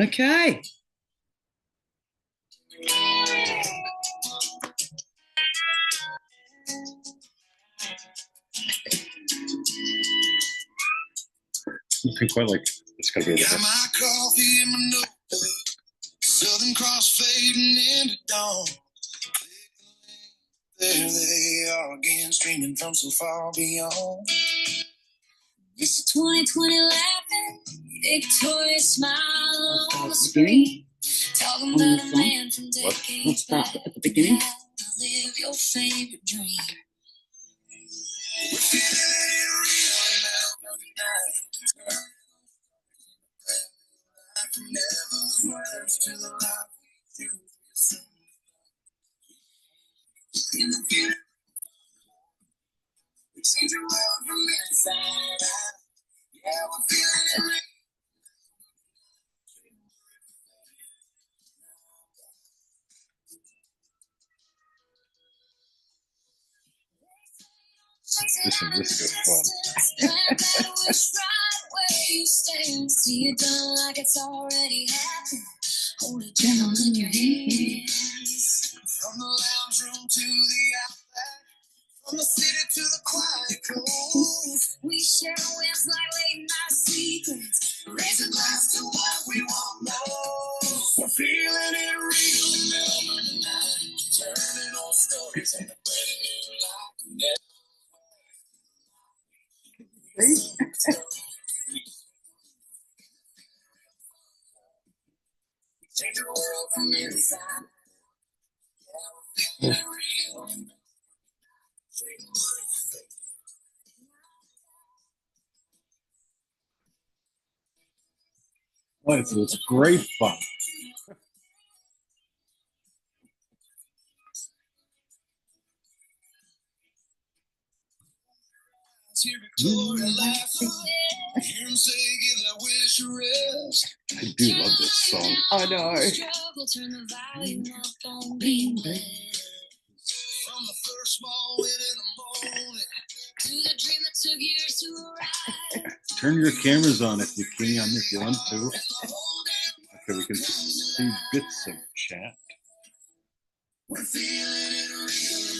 Okay. Looking quite like it's gonna be the best. My coffee in my notebook, Southern Cross fading into dawn. There they are again, streaming from so far beyond. This is 2020 laughing, victorious smile on the screen. Talking about a man from decades back. At the beginning. Live your favorite dream. We're feeling it real now, tonight. Never words to the life we choose. In the future, we change the world from inside out. Yeah, we're feeling it. This is good fun. See it done like it's already happened. Hold a gem in your hands. From the lounge room to the outback, from the city to the quiet coast, we share wins like late night secrets. Raise a glass to what we want most. We're feeling it real now tonight. Turning old stories into brand new life. Change the world from inside. Yeah, real. Oh, it's great fun. I do love this song. I know. Turn your cameras on if you can, if you want to. Okay, we can see bits of chat. We're feeling it real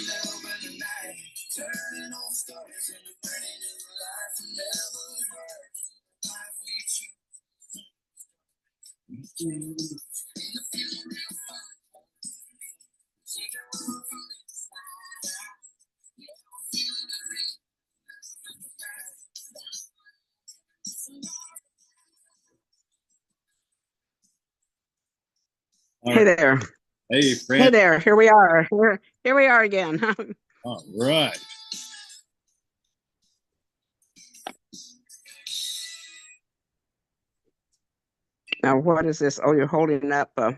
love in the night. Turning old stories into brand new life. Never hurt. Life we choose. Hey there. Hey, Fran. Hey there. Here we are. Here we are again. All right. Now, what is this? Oh, you're holding up. All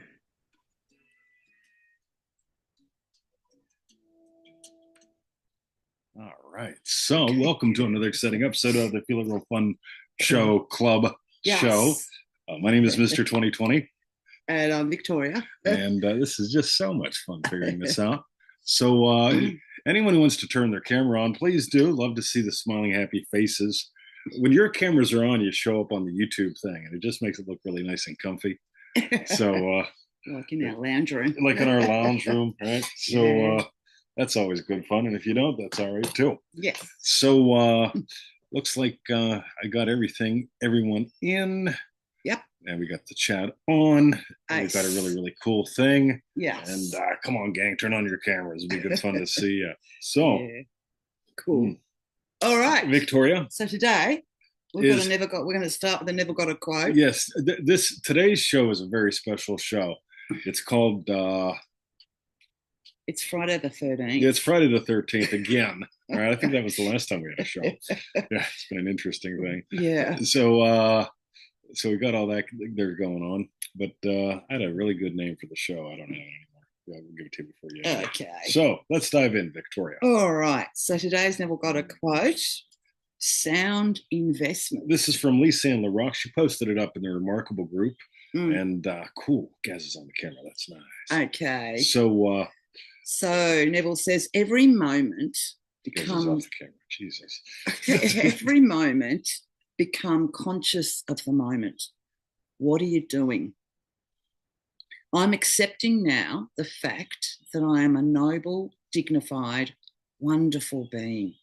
right. So, welcome to another exciting episode of the Feel It Real Fun Show Club show. My name is Mr. 2020. And I'm Victoria. And this is just so much fun figuring this out. So anyone who wants to turn their camera on, please do. Love to see the smiling, happy faces. When your cameras are on, you show up on the YouTube thing, and it just makes it look really nice and comfy. So like in our lounge room. Like in our lounge room, right? So that's always good fun. And if you don't, that's all right too. Yes. So looks like I got everyone in. Yep. And we got the chat on. Nice. We've got a really, really cool thing. Yeah. And come on, gang, turn on your cameras. It'd be good fun to see you. So cool. All right, Victoria. So today we're going to start with the never got a quote. Yes, today's show is a very special show. It's called. It's Friday the 13th. Yeah, it's Friday the 13th again. All right, I think that was the last time we had a show. Yeah, it's been an interesting thing. Yeah. So we got all that there going on, but I had a really good name for the show. I don't have it anymore. Yeah, we'll give it to you before you. Okay. So let's dive in, Victoria. All right. So today's never got a quote. Sound investment. This is from Lisanne LaRock. She posted it up in the Remarkable group. And cool. Gaz is on the camera. That's nice. Okay. So Neville says every moment becomes off the camera. Jesus. Every moment become conscious of the moment. What are you doing? I'm accepting now the fact that I am a noble, dignified, wonderful being,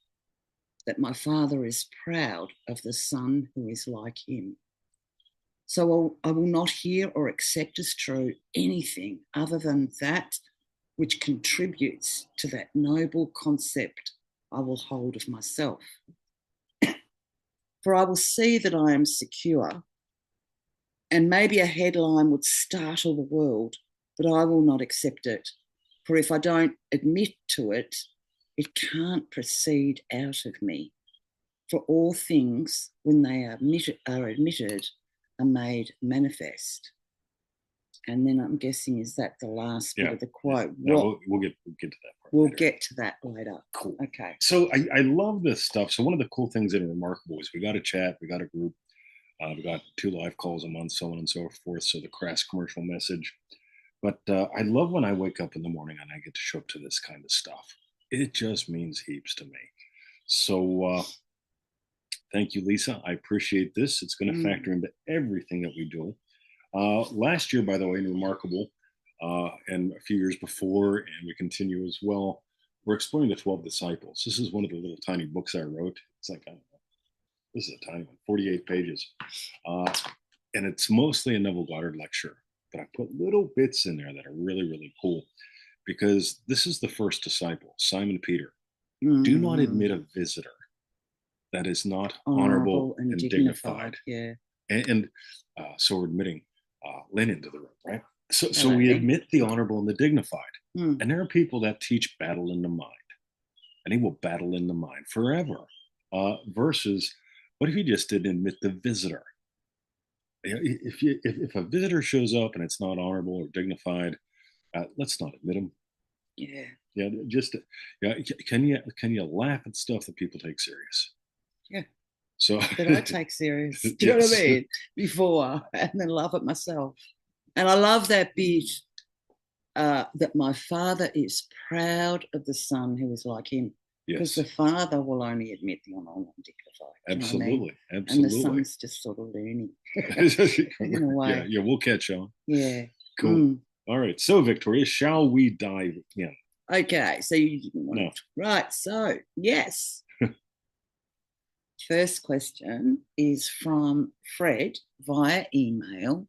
that my Father is proud of the Son who is like him. So I will not hear or accept as true anything other than that which contributes to that noble concept I will hold of myself. For I will see that I am secure, and maybe a headline would startle the world, but I will not accept it. For if I don't admit to it, it can't proceed out of me. For all things, when they are admitted, are made manifest. And then I'm guessing, is that the last bit of the quote? No, we'll get to that part. We'll get to that later. Cool. Okay. So I love this stuff. So one of the cool things that are remarkable is we got a chat, we got a group, we got 2 live calls a month, so on and so forth. So the crass commercial message. But I love when I wake up in the morning and I get to show up to this kind of stuff. It just means heaps to me. So thank you, Lisa. I appreciate this. It's going to factor into everything that we do. Last year, by the way, in Remarkable, and a few years before, and we continue as well, we're exploring the 12 disciples. This is one of the little tiny books I wrote. It's like, I don't know, this is a tiny one, 48 pages. And it's mostly a Neville Goddard lecture, but I put little bits in there that are really, really cool, because this is the first disciple, Simon Peter. Do not admit a visitor that is not honorable and dignified. Yeah. And so we're admitting Lynn into the room, right? So we admit the honorable and the dignified. And there are people that teach battle in the mind, and he will battle in the mind forever. Versus, what if you just didn't admit the visitor? If a visitor shows up and it's not honorable or dignified, let's not admit him. Yeah. Yeah. Just can you laugh at stuff that people take serious? Yeah. So that I take serious. Do you know what I mean? Before, and then laugh at myself. And I love that bit, that my Father is proud of the Son who is like him. Because the Father will only admit the honorable and dignified. Absolutely. You know what I mean? Absolutely. And the Son's just sort of learning. In a way. Yeah, we'll catch on. Yeah. Cool. All right. So, Victoria, shall we dive in? Okay. So you didn't want to. Right. So, yes. First question is from Fred via email.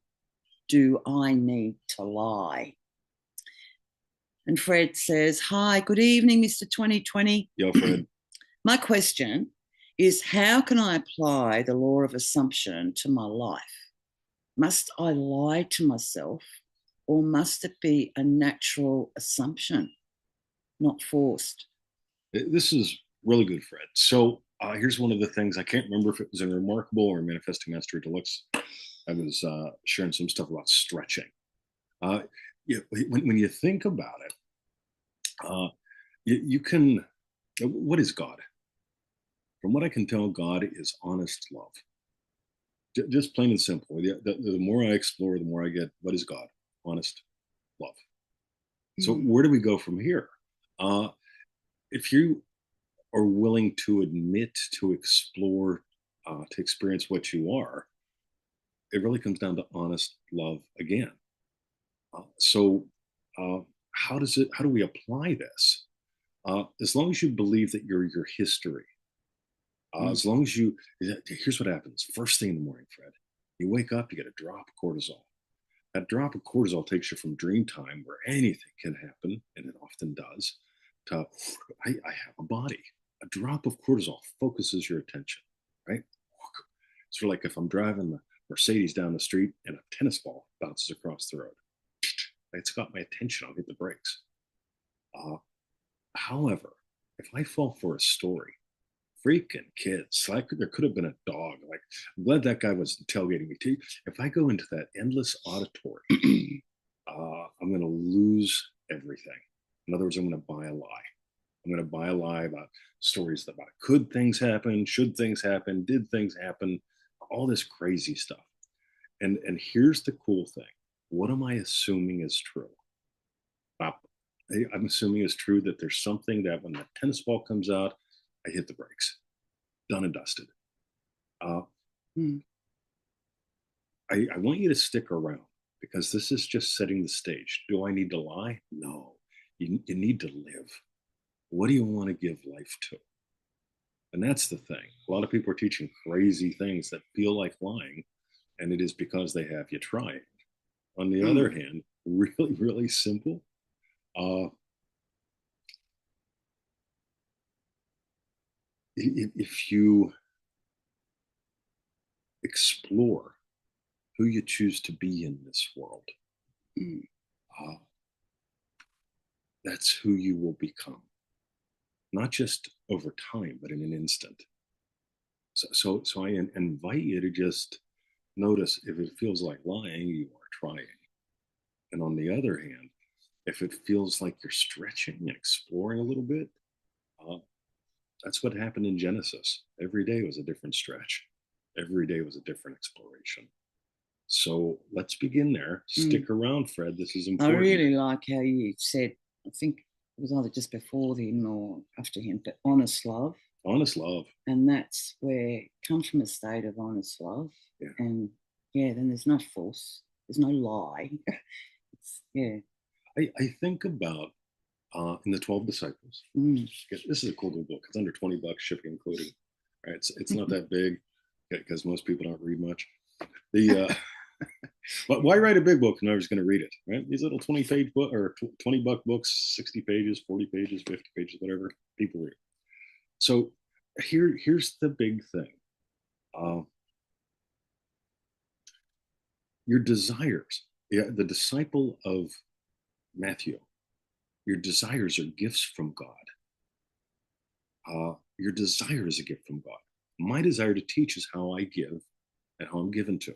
Do I need to lie? And Fred says, hi, good evening, Mr. 2020. Yo, Fred. My question is, how can I apply the law of assumption to my life? Must I lie to myself, or must it be a natural assumption, not forced? This is really good, Fred. So here's one of the things. I can't remember if it was in Remarkable or Manifesting Mastery Deluxe. I was sharing some stuff about stretching. When you think about it, you can, what is God? From what I can tell, God is honest love. Just plain and simple. The more I explore, the more I get, what is God? Honest love. So where do we go from here? If you are willing to admit, to explore, to experience what you are, it really comes down to honest love again. So how do we apply this? As long as you believe that you're your history, as long as here's what happens. First thing in the morning, Fred, you wake up, you get a drop of cortisol. That drop of cortisol takes you from dream time, where anything can happen, and it often does, to I have a body. A drop of cortisol focuses your attention, right? It's like if I'm driving the Mercedes down the street and a tennis ball bounces across the road. It's got my attention. I'll hit the brakes. However, if I fall for a story, freaking kids, there could have been a dog. Like, I'm glad that guy was tailgating me too. If I go into that endless auditory, I'm going to lose everything. In other words, I'm going to buy a lie. I'm going to buy a lie about stories about could things happen, should things happen, did things happen, all this crazy stuff. And here's the cool thing. What am I assuming is true? I'm assuming it's true that there's something that when the tennis ball comes out, I hit the brakes. Done and dusted. I want you to stick around, because this is just setting the stage. Do I need to lie? No. You need to live. What do you want to give life to? And that's the thing. A lot of people are teaching crazy things that feel like lying, and it is because they have you trying. On the other hand, really, really simple. If you explore who you choose to be in this world, uh, that's who you will become, not just over time, but in an instant. So I invite you to just notice if it feels like lying, you are trying. And on the other hand, if it feels like you're stretching and exploring a little bit, uh, that's what happened in Genesis. Every day was a different stretch. Every day was a different exploration. So let's begin there. Stick around, Fred. This is important. I really like how you said, I think it was either just before him or after him, but honest love. Honest love. And that's where it comes from, a state of honest love. Yeah. And then there's no false, there's no lie. I think about in the 12 Disciples. This is a cool little book. It's under $20, shipping included. Right? It's not that big because most people don't read much. But why write a big book if nobody's going to read it? Right? These little 20-page book or $20 books, 60 pages, 40 pages, 50 pages, whatever, people read. So here's the big thing. Your desires. Yeah, the disciple of Matthew, your desires are gifts from God. Your desire is a gift from God. My desire to teach is how I give and how I'm given to.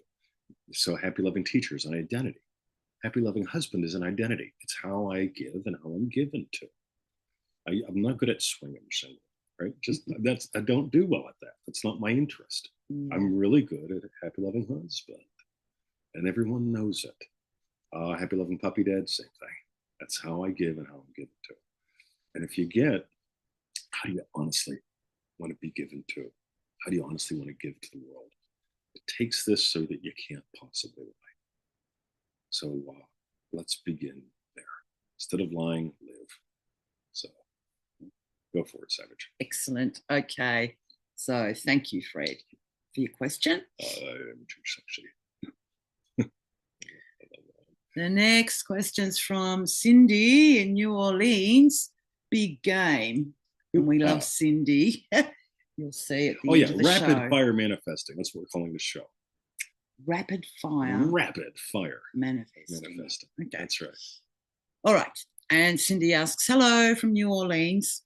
So happy loving teacher is an identity. Happy loving husband is an identity. It's how I give and how I'm given to. I'm not good at swinging single, right? Just I don't do well at that. That's not my interest. I'm really good at happy loving husband, and everyone knows it. Happy loving puppy dad, same thing. That's how I give and how I'm given to. And if you get, how do you honestly want to be given to? How do you honestly want to give to the world? It takes this so that you can't possibly lie. So let's begin there. Instead of lying, live. So go for it, Savage. Excellent. Okay. So thank you, Fred, for your question. I'm too sexy. The next question's from Cindy in New Orleans. Big game. And we love Cindy. You'll see at the end of the show. Rapid fire manifesting. That's what we're calling the show. Rapid fire. Rapid fire. Manifesting. Okay. That's right. All right. And Cindy asks, hello from New Orleans.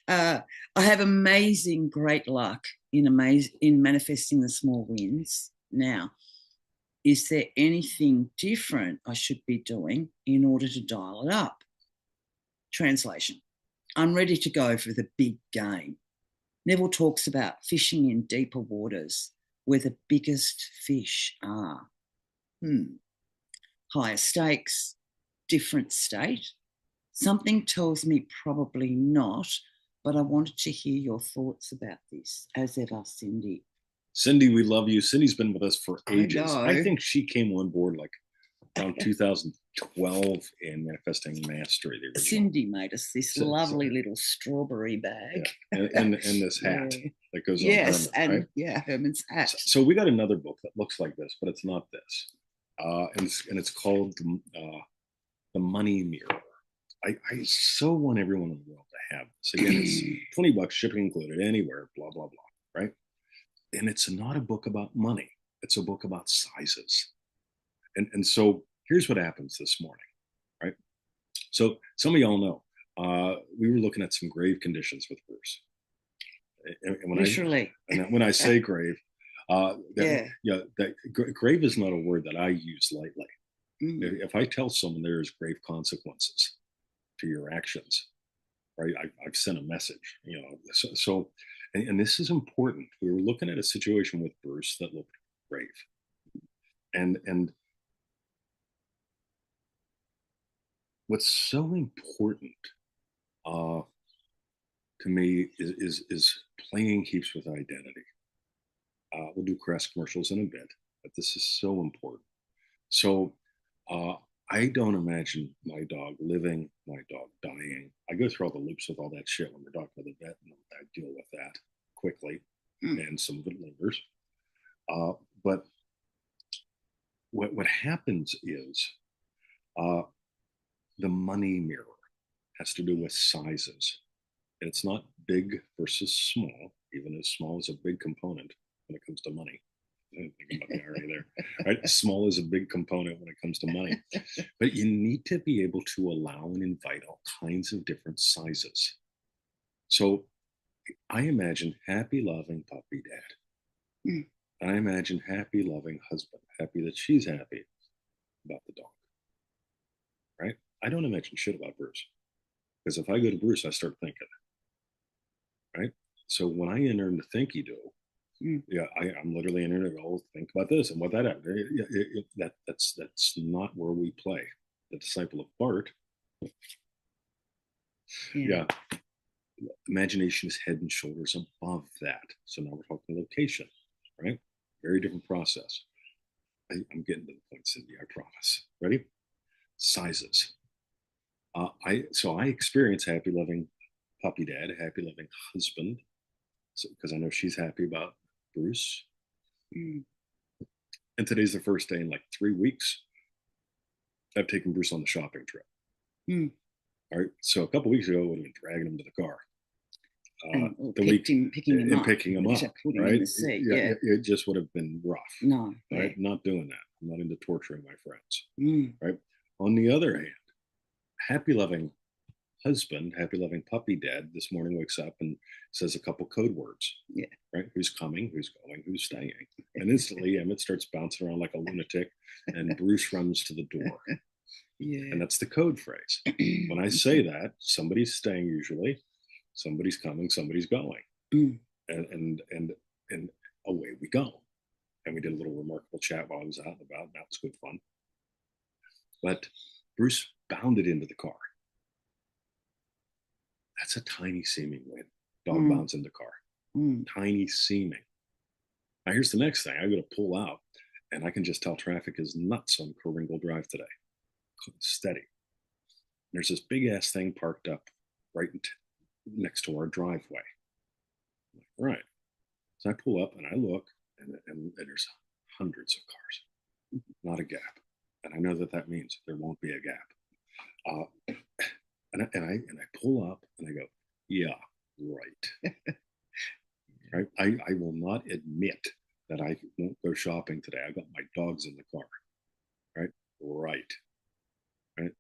I have amazing, great luck in manifesting the small wins. Now, is there anything different I should be doing in order to dial it up? Translation. I'm ready to go for the big game. Neville talks about fishing in deeper waters where the biggest fish are. Higher stakes, different state. Something tells me probably not, but I wanted to hear your thoughts about this. As ever, Cindy. Cindy, we love you. Cindy's been with us for ages. I think she came on board like around 2012 in Manifesting Mastery. Cindy made us this lovely little strawberry bag. Yeah. And this hat that goes on. Yes, Herman, right? Herman's hat. So we got another book that looks like this, but it's not this. And it's called The Money Mirror. I so want everyone in the world to have this. Again, it's $20, shipping included, anywhere, blah, blah, blah, right? And it's not a book about money. It's a book about sizes. And so here's what happens this morning, right? So some of y'all know, we were looking at some grave conditions with Bruce. And Literally. When I say grave, that grave is not a word that I use lightly. If I tell someone there's grave consequences to your actions, right? I've sent a message, and this is important. We were looking at a situation with Bruce that looked grave, and what's so important to me is playing heaps with identity. We'll do crass commercials in a bit, But this is so important. So I don't imagine my dog living, my dog dying. I go through all the loops with all that shit when we're talking to the vet, and I deal with that quickly, and some of it lingers. But what happens is the money mirror has to do with sizes. And it's not big versus small, even as small is a big component when it comes to money. I think about the irony there. Right? Small is a big component when it comes to money. But you need to be able to allow and invite all kinds of different sizes. So I imagine happy, loving puppy dad. Mm. And I imagine happy, loving husband, happy that she's happy about the dog. Right? I don't imagine shit about Bruce. Because if I go to Bruce, I start thinking. Right? So when I enter into thinky do, yeah, I'm literally in there to go think about this and what that is. That's not where we play. The disciple of Bart. Yeah. Imagination is head and shoulders above that. So now we're talking location, right? Very different process. I'm getting to the point, Cindy, I promise. Ready? Sizes. I experience happy, loving puppy dad, happy, loving husband, because I know she's happy about Bruce. And today's the first day in like 3 weeks I've taken Bruce on the shopping trip. All right. So a couple weeks ago, I would have been dragging him to the car. Picking him up. Right? In the seat, it just would have been rough. No. Right? Not doing that. I'm not into torturing my friends. Right? On the other hand, happy, loving husband, happy, loving puppy dad this morning wakes up and says a couple code words. Yeah. Right? Who's coming, who's going, who's staying. And instantly Emmett starts bouncing around like a lunatic and Bruce runs to the door. Yeah. And that's the code phrase. When I say that, somebody's staying usually, somebody's coming, somebody's going. And away we go. And we did a little remarkable chat while I was out and about. That was good fun. But Bruce bounded into the car. That's a tiny seeming win. Dog bounds in the car. Tiny seeming. Now here's the next thing. I'm going to pull out and I can just tell traffic is nuts on Coringle Drive today. Steady. There's this big ass thing parked up right next to our driveway. All right. So I pull up and I look and there's hundreds of cars, not a gap. And I know that means there won't be a gap. And I pull up and I go, yeah, right. Right. I will not admit that I won't go shopping today. I got my dogs in the car. Right. Right. Right.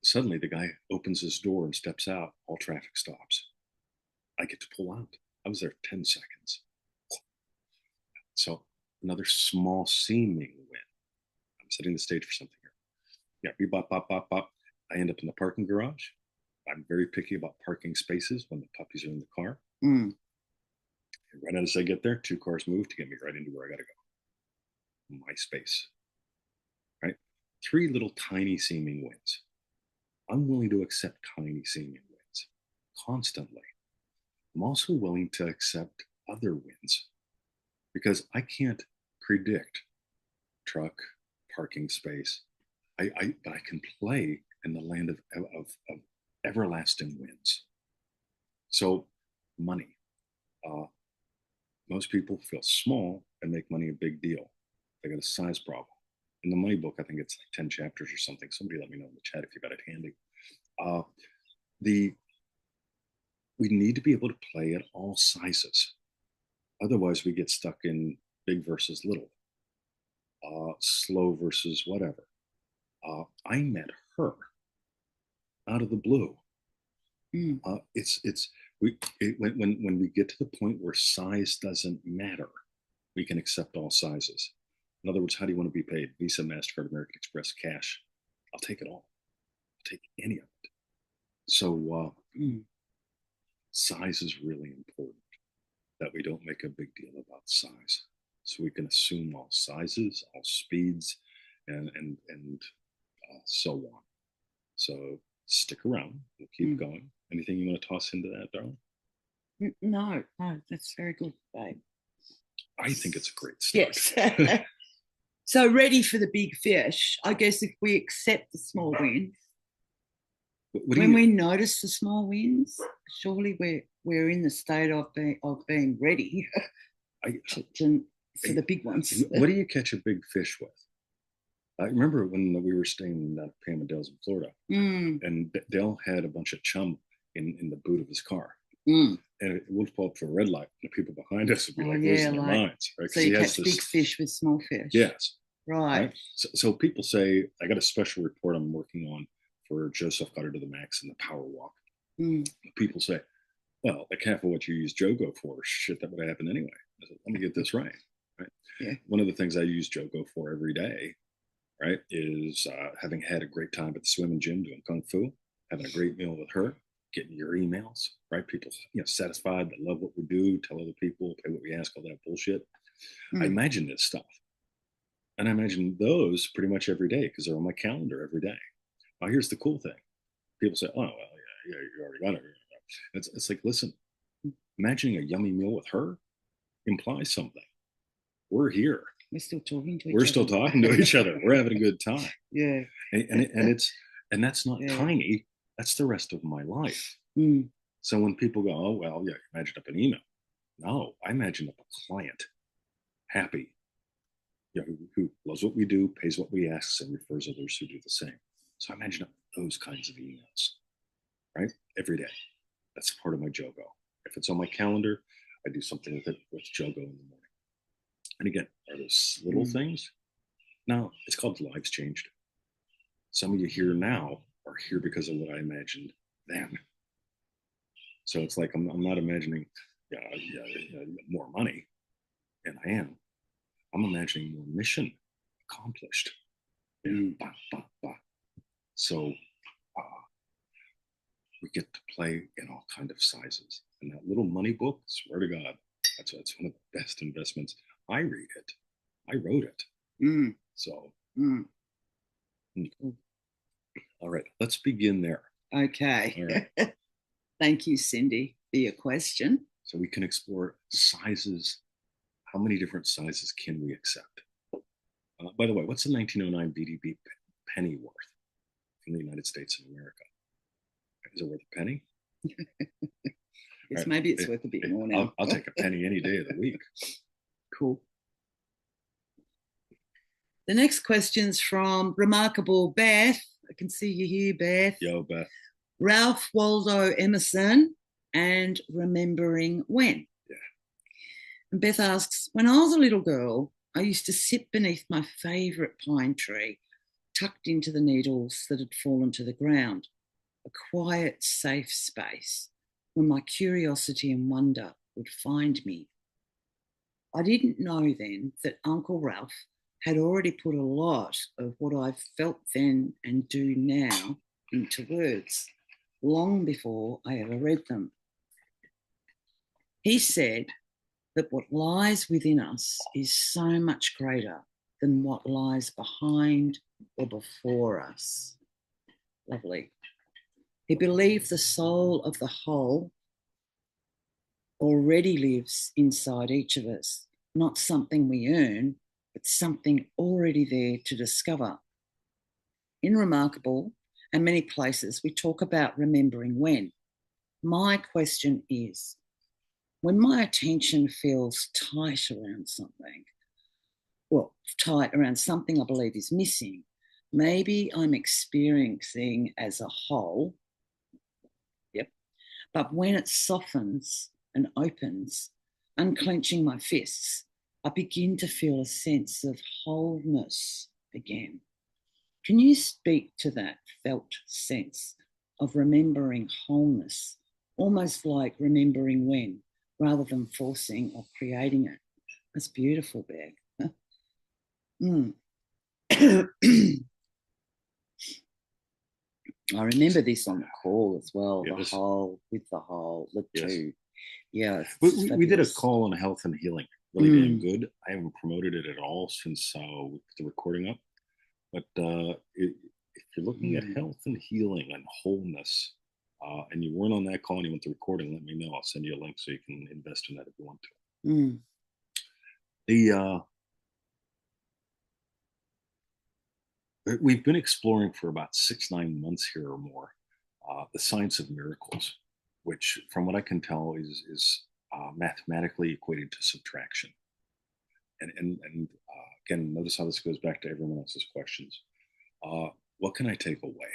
Suddenly the guy opens his door and steps out. All traffic stops. I get to pull out. I was there 10 seconds. So another small seeming win. I'm setting the stage for something here. Yeah, bop, bop, bop, bop. I end up in the parking garage. I'm very picky about parking spaces when the puppies are in the car. And right as I get there, 2 cars move to get me right into where I got to go. My space. Right? 3 little tiny seeming wins. I'm willing to accept tiny seeming wins constantly. I'm also willing to accept other wins because I can't predict truck, parking space. But I can play in the land of everlasting wins. So money. Most people feel small and make money a big deal. They got a size problem. In the money book, I think it's like 10 chapters or something. Somebody let me know in the chat if you got it handy. We need to be able to play at all sizes. Otherwise, we get stuck in big versus little, slow versus whatever. I met her out of the blue. When we get to the point where size doesn't matter, we can accept all sizes. In other words, how do you want to be paid? Visa, MasterCard, American Express, cash. I'll take it all. I'll take any of it. So size is really important, that we don't make a big deal about size. So we can assume all sizes, all speeds, and so on. So stick around. We'll keep going. Anything you want to toss into that, darling? No, that's very good, babe. I think it's a great start. Yes. So ready for the big fish. I guess if we accept the small wins, when we notice the small wins, surely we're in the state of being ready for the big ones. What do you catch a big fish with? I remember when we were staying at Pam and Dale's in Florida, and Dale had a bunch of chum in the boot of his car. And it would pull up for a red light, and the people behind us would be losing their minds. Right? So you catch big fish with small fish. Yes. Right. So people say, I got a special report I'm working on for Joseph Got Her to the Max and the Power Walk. People say, well, like half of what you use Jogo for, shit, that would have happened anyway. I said, let me get this right. Yeah. One of the things I use Jogo for every day, right, is having had a great time at the swim and gym doing Kung Fu, having a great meal with her, getting your emails, right? People, satisfied, that love what we do, tell other people, pay what we ask, all that bullshit. I imagine this stuff. And I imagine those pretty much every day because they're on my calendar every day. Now, here's the cool thing. People say, oh, well, yeah, you already got it. It's like, listen, imagining a yummy meal with her implies something. We're here. We're still talking to each other. We're still talking to each other. We're having a good time. Yeah. And that's not tiny. That's the rest of my life. So when people go, oh, well, yeah, imagine up an email. No, I imagine up a client, happy, who loves what we do, pays what we ask, and refers others who do the same. So I imagine those kinds of emails, right? Every day. That's part of my Jogo. If it's on my calendar, I do something with it with Jogo in the morning. And again, are those little things? No, it's called lives changed. Some of you here now are here because of what I imagined then. So it's like I'm not imagining more money, and I am. I'm imagining more mission accomplished. So we get to play in all kind of sizes. And that little money book, swear to God, that's one of the best investments. I read it. I wrote it. So, all right, let's begin there. Okay. All right. Thank you, Cindy, for your question. So we can explore sizes. How many different sizes can we accept? By the way, what's the 1909 BDB penny worth from the United States of America? Is it worth a penny? Yes, right. Maybe it's worth a bit more now. I'll take a penny any day of the week. Cool. The next question's from Remarkable Beth. I can see you here, Beth. Yo, Beth. Ralph Waldo Emerson and Remembering When. Yeah. And Beth asks, when I was a little girl, I used to sit beneath my favourite pine tree, tucked into the needles that had fallen to the ground, a quiet, safe space where my curiosity and wonder would find me. I didn't know then that Uncle Ralph had already put a lot of what I felt then and do now into words, long before I ever read them. He said that what lies within us is so much greater than what lies behind or before us. Lovely. He believed the soul of the whole already lives inside each of us, not something we earn, but something already there to discover. In Remarkable and many places, we talk about remembering when. My question is, when my attention feels tight around something, tight around something I believe is missing, maybe I'm experiencing as a whole, but when it softens and opens, unclenching my fists, I begin to feel a sense of wholeness again. Can you speak to that felt sense of remembering wholeness, almost like remembering when, rather than forcing or creating it? That's beautiful, Beck. I remember this on the call as well, yes. The two. Yeah. We did a call on health and healing. Really damn good. I haven't promoted it at all since the recording up. But if you're looking at health and healing and wholeness, and you weren't on that call and you want the recording, let me know. I'll send you a link so you can invest in that if you want to. we've been exploring for about 6, 9 months here or more the science of miracles, which, from what I can tell, is mathematically equated to subtraction. And again, notice how this goes back to everyone else's questions. What can I take away?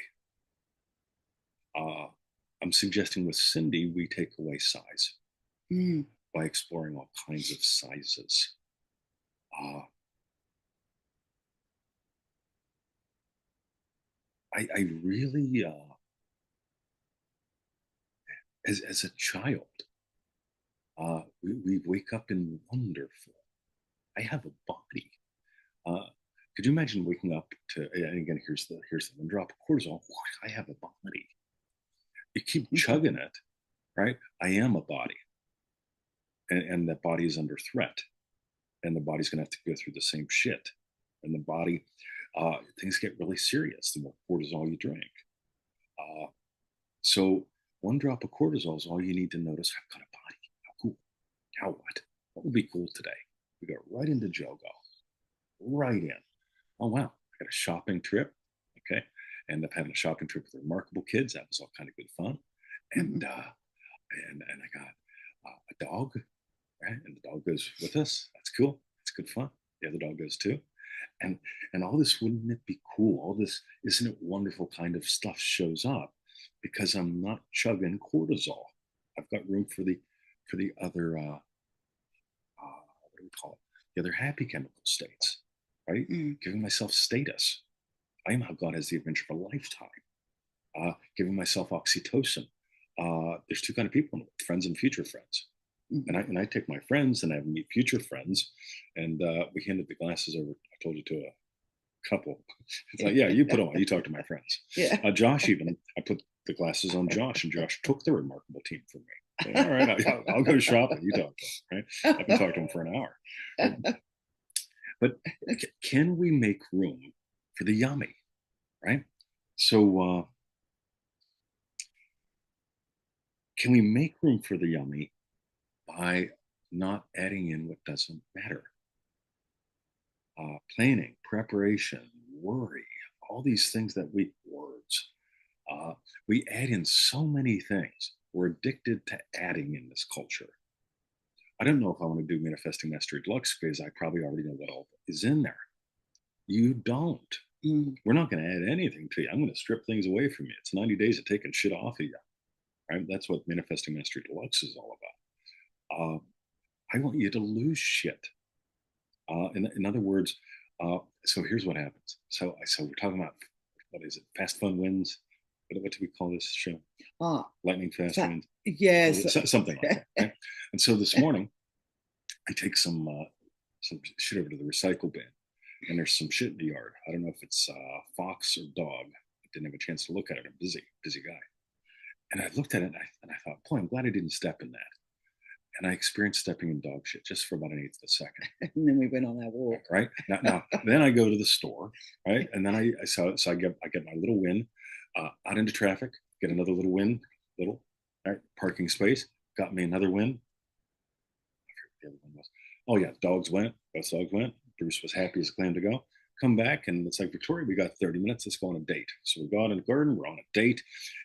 I'm suggesting with Cindy, we take away size by exploring all kinds of sizes. I really, as a child, we wake up in wonderful. I have a body. Could you imagine waking up to? And again, here's the one drop of cortisol. I have a body. You keep chugging it, right? I am a body, and that body is under threat, and the body's going to have to go through the same shit, and the body, things get really serious the more cortisol you drink. So one drop of cortisol is all you need to notice. I've got a body. How cool. Now what? What would be cool today? We go right into Jogo. Right in. Oh wow, I got a shopping trip. Okay. End up having a shopping trip with remarkable kids. That was all kind of good fun. And and I got a dog, right? And the dog goes with us. That's cool. That's good fun. The other dog goes too. And all this, wouldn't it be cool? All this, isn't it wonderful kind of stuff shows up because I'm not chugging cortisol. I've got room for the other what do we call it? The other happy chemical states, right? Giving myself status. I am how God has the adventure of a lifetime. Giving myself oxytocin. There's two kind of people in the world, friends and future friends. And I take my friends and I meet future friends, and we handed the glasses over. I told you to a couple. It's like, yeah, you put them on. You talk to my friends. Yeah. Josh, even I put the glasses on Josh, and Josh took the remarkable team from me. All right, I'll go shopping. You talk to him, right? I can talk to him for an hour. But can we make room for the yummy, right? So can we make room for the yummy by not adding in what doesn't matter? Planning, preparation, worry, all these things that words. We add in so many things. We're addicted to adding in this culture. I don't know if I want to do Manifesting Mastery Deluxe because I probably already know what all is in there. You don't. We're not going to add anything to you. I'm going to strip things away from you. It's 90 days of taking shit off of you. Right? That's what Manifesting Mastery Deluxe is all about. I want you to lose shit. In other words, so here's what happens. So we're talking about, what is it? Fast Fun Wins. What do we call this show? Lightning Fast Wins. Yes. Something like that. Right? And so this morning, I take some shit over to the recycle bin, and there's some shit in the yard. I don't know if it's fox or dog. I didn't have a chance to look at it. I'm busy guy. And I looked at it and I thought, boy, I'm glad I didn't step in that. And I experienced stepping in dog shit just for about an eighth of a second. And then we went on our walk. Right. Now then I go to the store, right? And then I get my little win out into traffic, get another little win, right? Parking space, got me another win. I forget what the other one was. Oh yeah, dogs went, both dogs went. Bruce was happy as a clam to go. Come back and it's like, Victoria, we got 30 minutes. Let's go on a date. So we go out in the garden. We're on a date.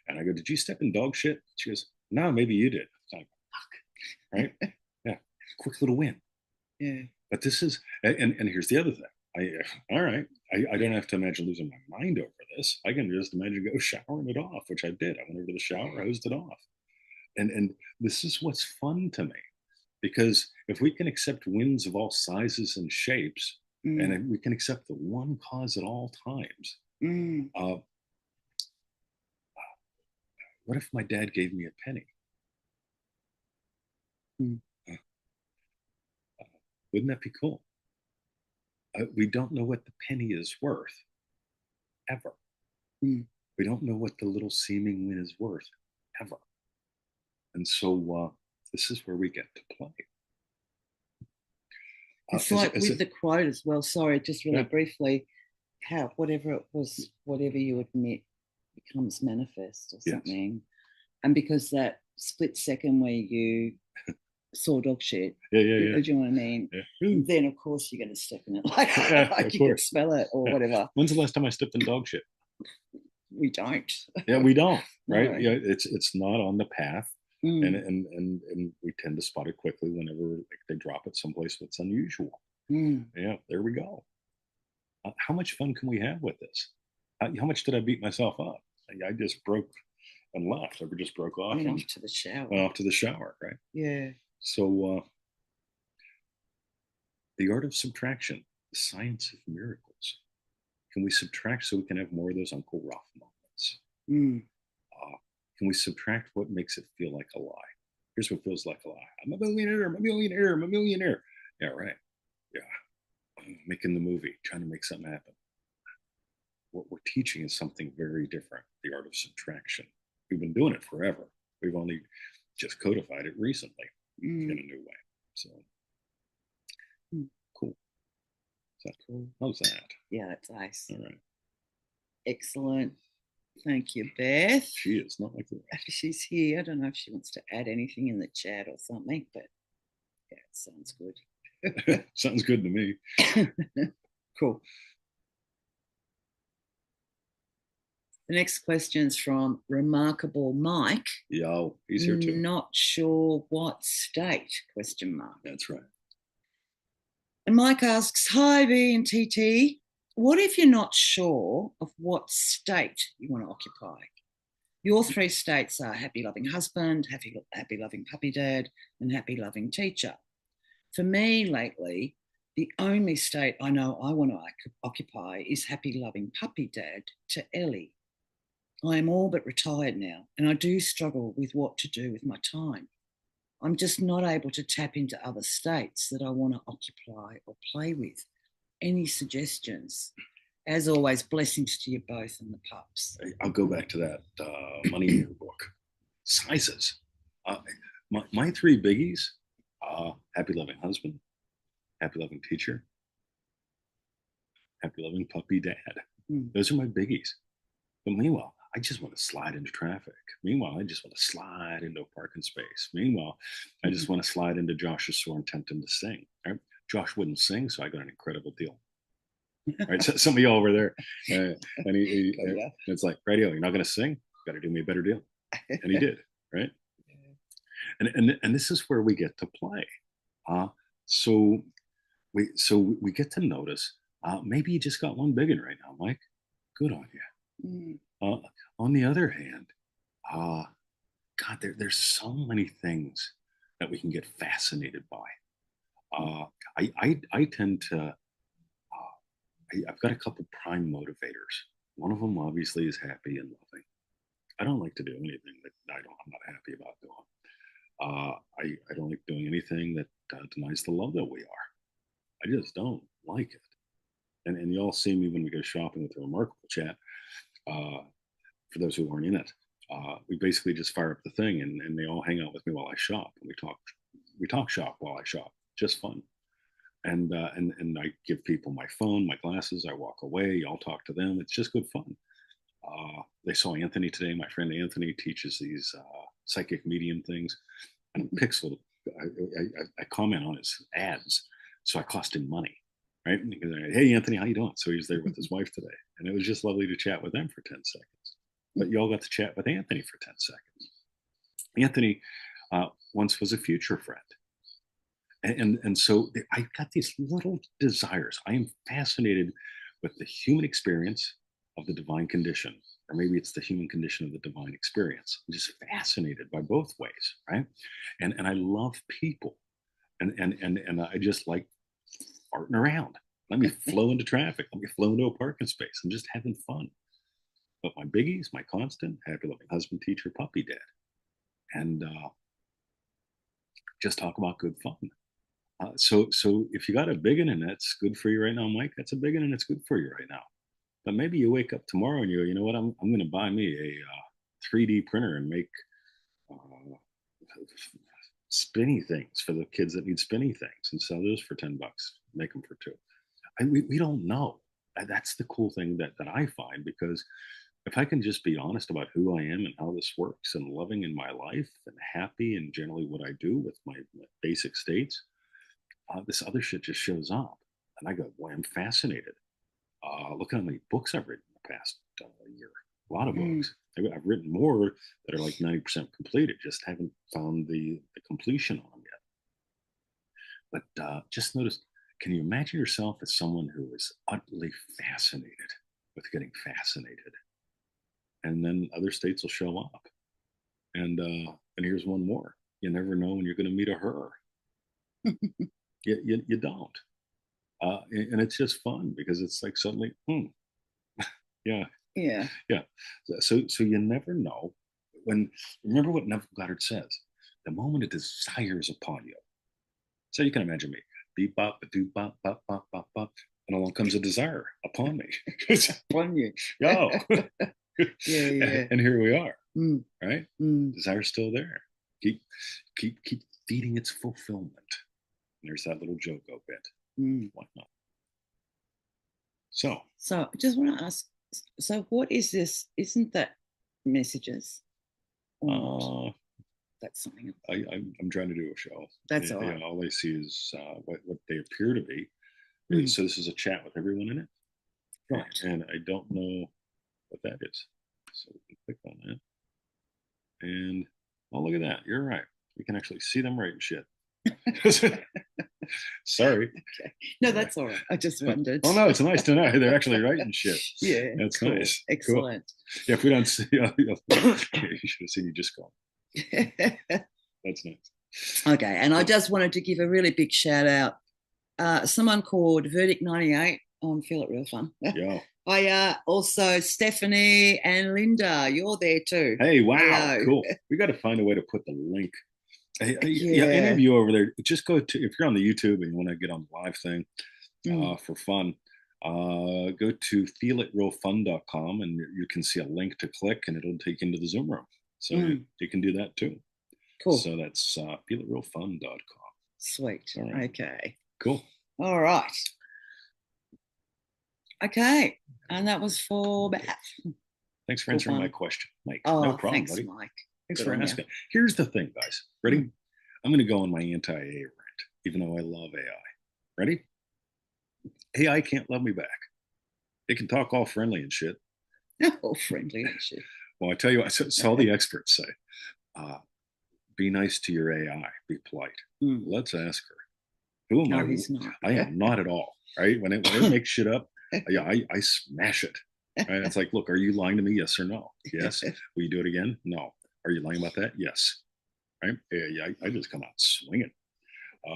And I go, did you step in dog shit? She goes, no, maybe you did. I'm like, fuck. Right? Yeah. Quick little win. Yeah. But this is, and here's the other thing. All right. I don't have to imagine losing my mind over this. I can just imagine go showering it off, which I did. I went over to the shower, hosed it off. And this is what's fun to me. Because if we can accept wins of all sizes and shapes, and we can accept the one cause at all times. What if my dad gave me a penny? Wouldn't that be cool? We don't know what the penny is worth, ever. We don't know what the little seeming win is worth, ever. And so this is where we get to play. It's like with the quote as well. Sorry, just really briefly, how whatever it was, whatever you admit becomes manifest or something. And because that split second where you saw dog shit. Yeah. Do you know what I mean? Yeah. Then of course you're going to step in it, like, Yeah, like you can smell it or whatever. When's the last time I stepped in dog shit? We don't. Yeah, we don't. Right? No. Yeah, it's not on the path, Mm. and we tend to spot it quickly whenever like, they drop it someplace that's unusual. Mm. Yeah, there we go. How much fun can we have with this? How much did I beat myself up? I just broke and left. I just broke off Went and off to the shower. went off to the shower, right? Yeah. So, the art of subtraction, the science of miracles. Can we subtract so we can have more of those Uncle Ruff moments? Mm. Can we subtract what makes it feel like a lie? Here's what feels like a lie. I'm a millionaire. I'm a millionaire. I'm a millionaire. Yeah, right. Yeah. I'm making the movie, trying to make something happen. What we're teaching is something very different, the art of subtraction. We've been doing it forever. We've only just codified it recently in a new way. So, cool. Is that cool? How's that? Yeah, that's nice. All right. Excellent. Thank you, Beth. She is not like that. She's here. I don't know if she wants to add anything in the chat or something, but yeah, it sounds good. Sounds good to me. Cool. The next question's from Remarkable Mike. Yo, he's here too. Not sure what state, question mark. That's right. And Mike asks, hi, B and TT. What if you're not sure of what state you want to occupy? Your three states are happy, loving husband, happy, loving puppy dad, and happy, loving teacher. For me, lately, the only state I know I want to occupy is happy, loving puppy dad to Ellie. I am all but retired now, and I do struggle with what to do with my time. I'm just not able to tap into other states that I want to occupy or play with. Any suggestions? As always, blessings to you both and the pups. I'll go back to that money in your book. Sizes. My three biggies, happy loving husband, happy loving teacher, happy loving puppy dad. Those are my biggies. But meanwhile, I just want to slide into traffic. Meanwhile, I just want to slide into a parking space. Meanwhile, I just want to slide into Josh's sore intent to sing. Right? Josh wouldn't sing, so I got an incredible deal. Right, so some of y'all over there, and it's like, radio, you're not going to sing. You got to do me a better deal, and he did, right? And this is where we get to play. So we get to notice. Maybe you just got one big one right now, Mike. Good on you. On the other hand, God, there's so many things that we can get fascinated by. I tend to. I've got a couple prime motivators. One of them obviously is happy and loving. I don't like to do anything that I'm not happy about doing. I don't like doing anything that denies the love that we are. I just don't like it. And you all see me when we go shopping with the Remarkable Chat. For those who aren't in it, we basically just fire up the thing and they all hang out with me while I shop. And we talk shop while I shop. Just fun. And I give people my phone, my glasses. I walk away. I'll talk to them. It's just good fun. They saw Anthony today. My friend Anthony teaches these psychic medium things, and Pixel. I comment on his ads, so I cost him money, right? And he's like, hey Anthony, how you doing? So he's there with his wife today, and it was just lovely to chat with them for 10 seconds. But y'all got to chat with Anthony for 10 seconds. Anthony once was a future friend. And so I got these little desires. I am fascinated with the human experience of the divine condition, or maybe it's the human condition of the divine experience. I'm just fascinated by both ways, right? And I love people, and I just like farting around. Let me flow into traffic. Let me flow into a parking space. I'm just having fun. But my biggies, my constant, happy loving husband, teacher, puppy dad, and just talk about good fun. So if you got a big one and that's good for you right now, Mike, that's a big one and it's good for you right now. But maybe you wake up tomorrow and you go, you know what, I'm going to buy me a 3D printer and make spinny things for the kids that need spinny things and sell those for $10. Make them for $2. We don't know. That's the cool thing that I find, because if I can just be honest about who I am and how this works and loving in my life and happy and generally what I do with my basic states, this other shit just shows up. And I go, boy, I'm fascinated. Look at how many books I've written in the past year. A lot of books. I've written more that are like 90% completed, just haven't found the completion on them yet. But just notice, can you imagine yourself as someone who is utterly fascinated with getting fascinated? And then other states will show up. And here's one more. You never know when you're going to meet a her. You don't. And it's just fun because it's like suddenly, yeah, Yeah. yeah. So you never know when. Remember what Neville Goddard says: the moment a desire is upon you. So you can imagine me, beep bop, doo bop, bop, bop, bop, bop, and along comes a desire upon me. It's upon you. Yo, Yeah. And here we are, Mm. right? Mm. Desire's still there. Keep feeding its fulfillment. And there's that little joke bit. Why not? So I just want to ask, so what is this? Isn't that messages? That's something else. I'm trying to do a show. That's all right. All I see is what they appear to be. So this is a chat with everyone in it. Right. And I don't know what that is. So we can click on that. And oh, look at that. You're right. We can actually see them writing shit. Sorry. Okay. No, that's all right. I just wondered. Oh no, it's nice to know they're actually writing shit. Yeah, that's cool. nice. Excellent. Cool. Yeah, if we don't see, you should have seen you just go. That's nice. Okay, and I just wanted to give a really big shout out. Someone called Verdict 98 on Feel It Real Fun. Yeah. I also Stephanie and Linda, you're there too. Hey, wow, hello. Cool. We got to find a way to put the link. Yeah, any of you over there, just go to, if you're on the YouTube and you want to get on the live thing for fun, go to feelitrealfun.com and you can see a link to click and it'll take you into the Zoom room. So you can do that too. Cool. So that's feelitrealfun.com. Sweet. Right. Okay. Cool. All right. Okay. And that was for Beth. Thanks for answering my question, Mike. Oh, no problem, thanks, buddy. Mike. Thanks for asking. Here's the thing, guys. Ready? I'm going to go on my anti-AI rant, even though I love AI. Ready? AI can't love me back. It can talk all friendly and shit. All friendly and shit. Well, I tell you what, so all the experts say, be nice to your AI, be polite. Let's ask her. Who am I? He's not. I am not at all, right? When it makes shit up, I smash it. Right? It's like, look, are you lying to me? Yes or no? Yes. Will you do it again? No. Are you lying about that? Yes. Right? Yeah, I just come out swinging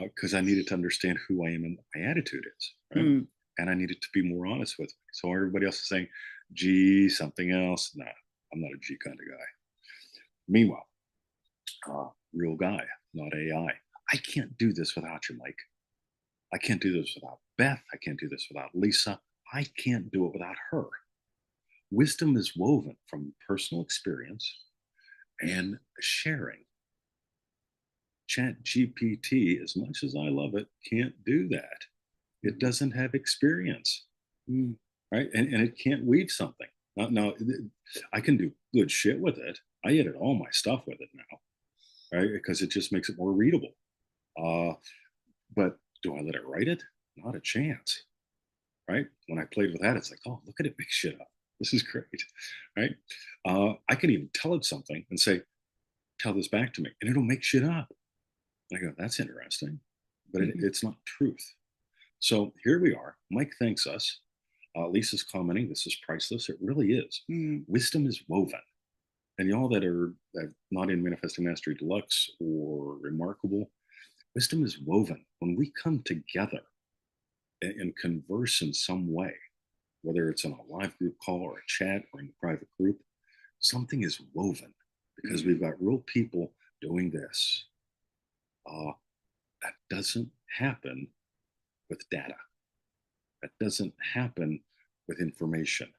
because I needed to understand who I am and what my attitude is. Right? And I needed to be more honest with me. So everybody else is saying, gee, something else. Nah, I'm not a G kind of guy. Meanwhile, real guy, not AI. I can't do this without you, Mike. I can't do this without Beth. I can't do this without Lisa. I can't do it without her. Wisdom is woven from personal experience and sharing. Chat GPT, as much as I love it, can't do that. It doesn't have experience, right? And it can't weave something. Now, I can do good shit with it. I edit all my stuff with it now, right? Because it just makes it more readable. But do I let it write it? Not a chance, right? When I played with that, it's like, oh, look at it make shit up. This is great, right? I can even tell it something and say, tell this back to me, and it'll make shit up. And I go, that's interesting, but it's not truth. So here we are. Mike thanks us. Lisa's commenting, this is priceless. It really is. Wisdom is woven. And y'all that are not in Manifesting Mastery Deluxe or Remarkable, wisdom is woven. When we come together and converse in some way, whether it's on a live group call or a chat or in a private group, something is woven because we've got real people doing this. That doesn't happen with data. That doesn't happen with information.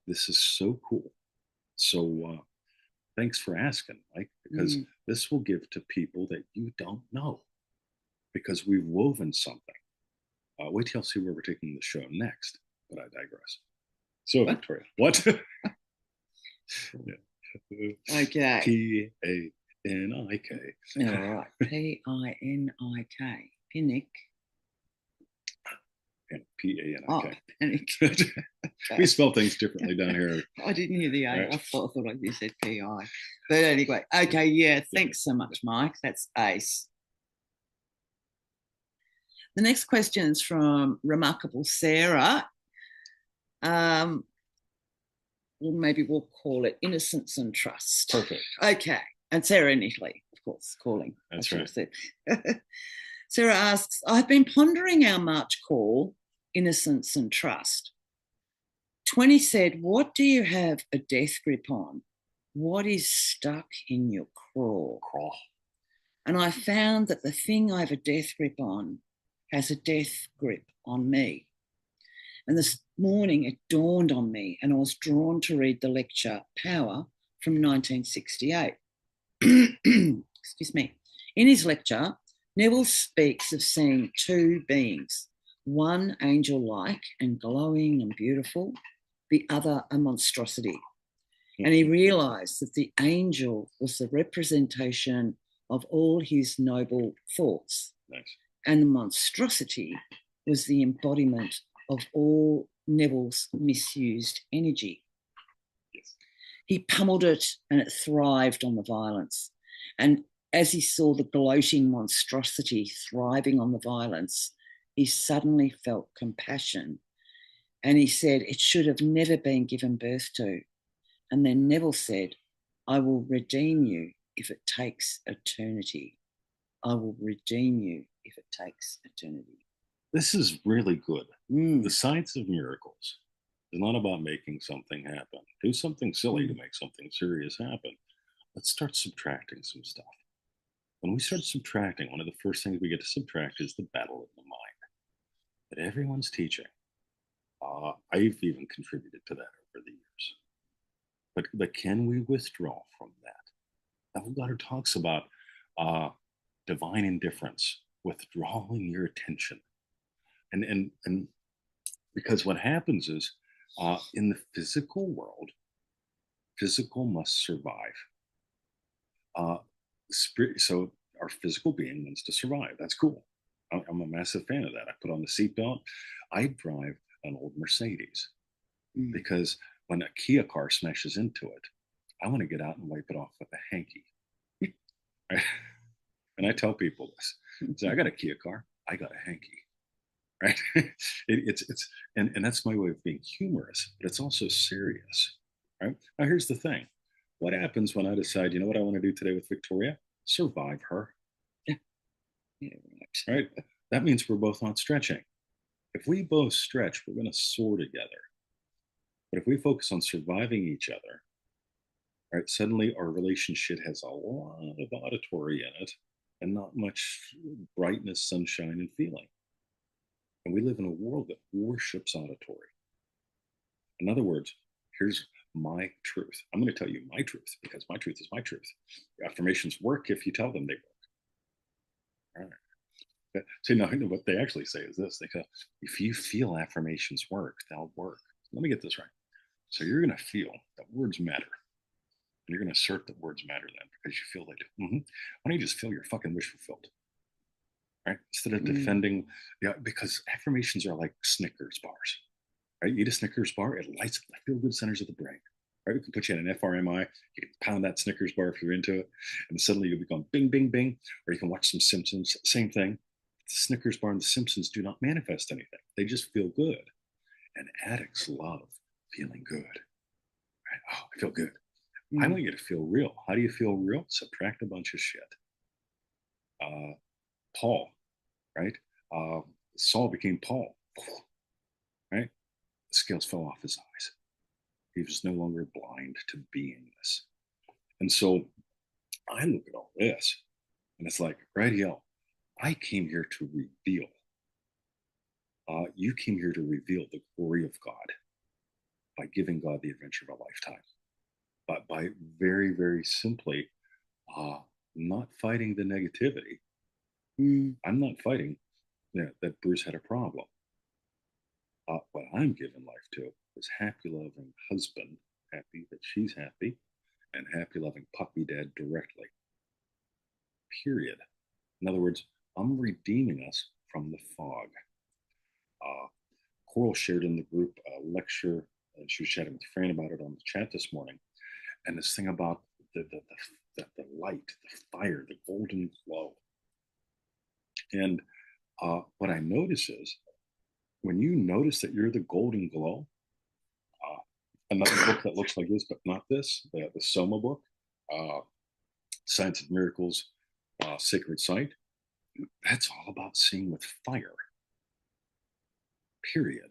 This is so cool. So thanks for asking, Mike, because this will give to people that you don't know because we've woven something. Wait till you see where we're taking the show next, but I digress. So, Victoria, what? Okay. P-A-N-I-K. All right. P-I-N-I-K. Pinnick. P-A-N-I-K. Oh, panic. We spell things differently down here. I didn't hear the A. Right. I thought you said P-I. But anyway, okay, yeah, thanks so much, Mike. That's ace. The next question is from Remarkable Sarah. Well, maybe we'll call it Innocence and Trust. Perfect. Okay. And Sarah and Italy, of course, calling. That's right. Sarah asks, I've been pondering our March call, Innocence and Trust. 20 said, what do you have a death grip on? What is stuck in your craw? And I found that the thing I have a death grip on has a death grip on me. And this morning it dawned on me, and I was drawn to read the lecture Power from 1968. Excuse me. In his lecture, Neville speaks of seeing two beings, one angel-like and glowing and beautiful, the other a monstrosity. And he realised that the angel was the representation of all his noble thoughts. Nice. And the monstrosity was the embodiment of all Neville's misused energy. Yes. He pummeled it and it thrived on the violence. And as he saw the gloating monstrosity thriving on the violence, he suddenly felt compassion. And he said it should have never been given birth to. And then Neville said, I will redeem you if it takes eternity. I will redeem you if it takes eternity. This is really good. Mm. The science of miracles is not about making something happen. Do something silly to make something serious happen. Let's start subtracting some stuff. When we start subtracting, one of the first things we get to subtract is the battle of the mind that everyone's teaching. I've even contributed to that over the years. But can we withdraw from that? Avogadro talks about divine indifference, withdrawing your attention. And because what happens is in the physical world, physical must survive. So our physical being wants to survive. That's cool. I'm a massive fan of that. I put on the seatbelt. I drive an old Mercedes because when a Kia car smashes into it, I want to get out and wipe it off with a hanky. And I tell people this. So I got a Kia car. I got a hanky. Right? And that's my way of being humorous, but it's also serious. Right? Now here's the thing. What happens when I decide, you know what I want to do today with Victoria? Survive her. Yeah, right. That means we're both not stretching. If we both stretch, we're going to soar together. But if we focus on surviving each other, right, suddenly our relationship has a lot of auditory in it and not much brightness, sunshine, and feeling. And we live in a world that worships auditory. In other words, here's my truth. I'm going to tell you my truth because my truth is my truth. Affirmations work if you tell them they work. All right. So now what they actually say is this. They go, if you feel affirmations work, they'll work. Let me get this right. So you're going to feel that words matter. And you're going to assert that words matter then because you feel they do. Why don't you just feel your fucking wish fulfilled? Right? Instead of defending, because affirmations are like Snickers bars. Right? You eat a Snickers bar, it lights up the feel-good centers of the brain. Right? We can put you in an fRMI, you can pound that Snickers bar if you're into it, and suddenly you'll be going bing, bing, bing, or you can watch some Simpsons, same thing. The Snickers bar and the Simpsons do not manifest anything. They just feel good. And addicts love feeling good. Right? Oh, I feel good. I want you to feel real. How do you feel real? Subtract a bunch of shit. Paul, right? Saul became Paul, right? The scales fell off his eyes. He was no longer blind to beingness. And so I look at all this and it's like, radio, I came here to reveal. You came here to reveal the glory of God by giving God the adventure of a lifetime. But by very, very simply not fighting the negativity. I'm not fighting that Bruce had a problem. What I'm giving life to is happy, loving husband, happy that she's happy, and happy, loving puppy dad directly. Period. In other words, I'm redeeming us from the fog. Uh, Coral shared in the group a lecture, and she was chatting with Fran about it on the chat this morning. And this thing about the light, the fire, the golden glow. And what I notice is when you notice that you're the golden glow, another book that looks like this, but not this, the Soma book, uh, Science of Miracles, Sacred Sight, that's all about seeing with fire. Period.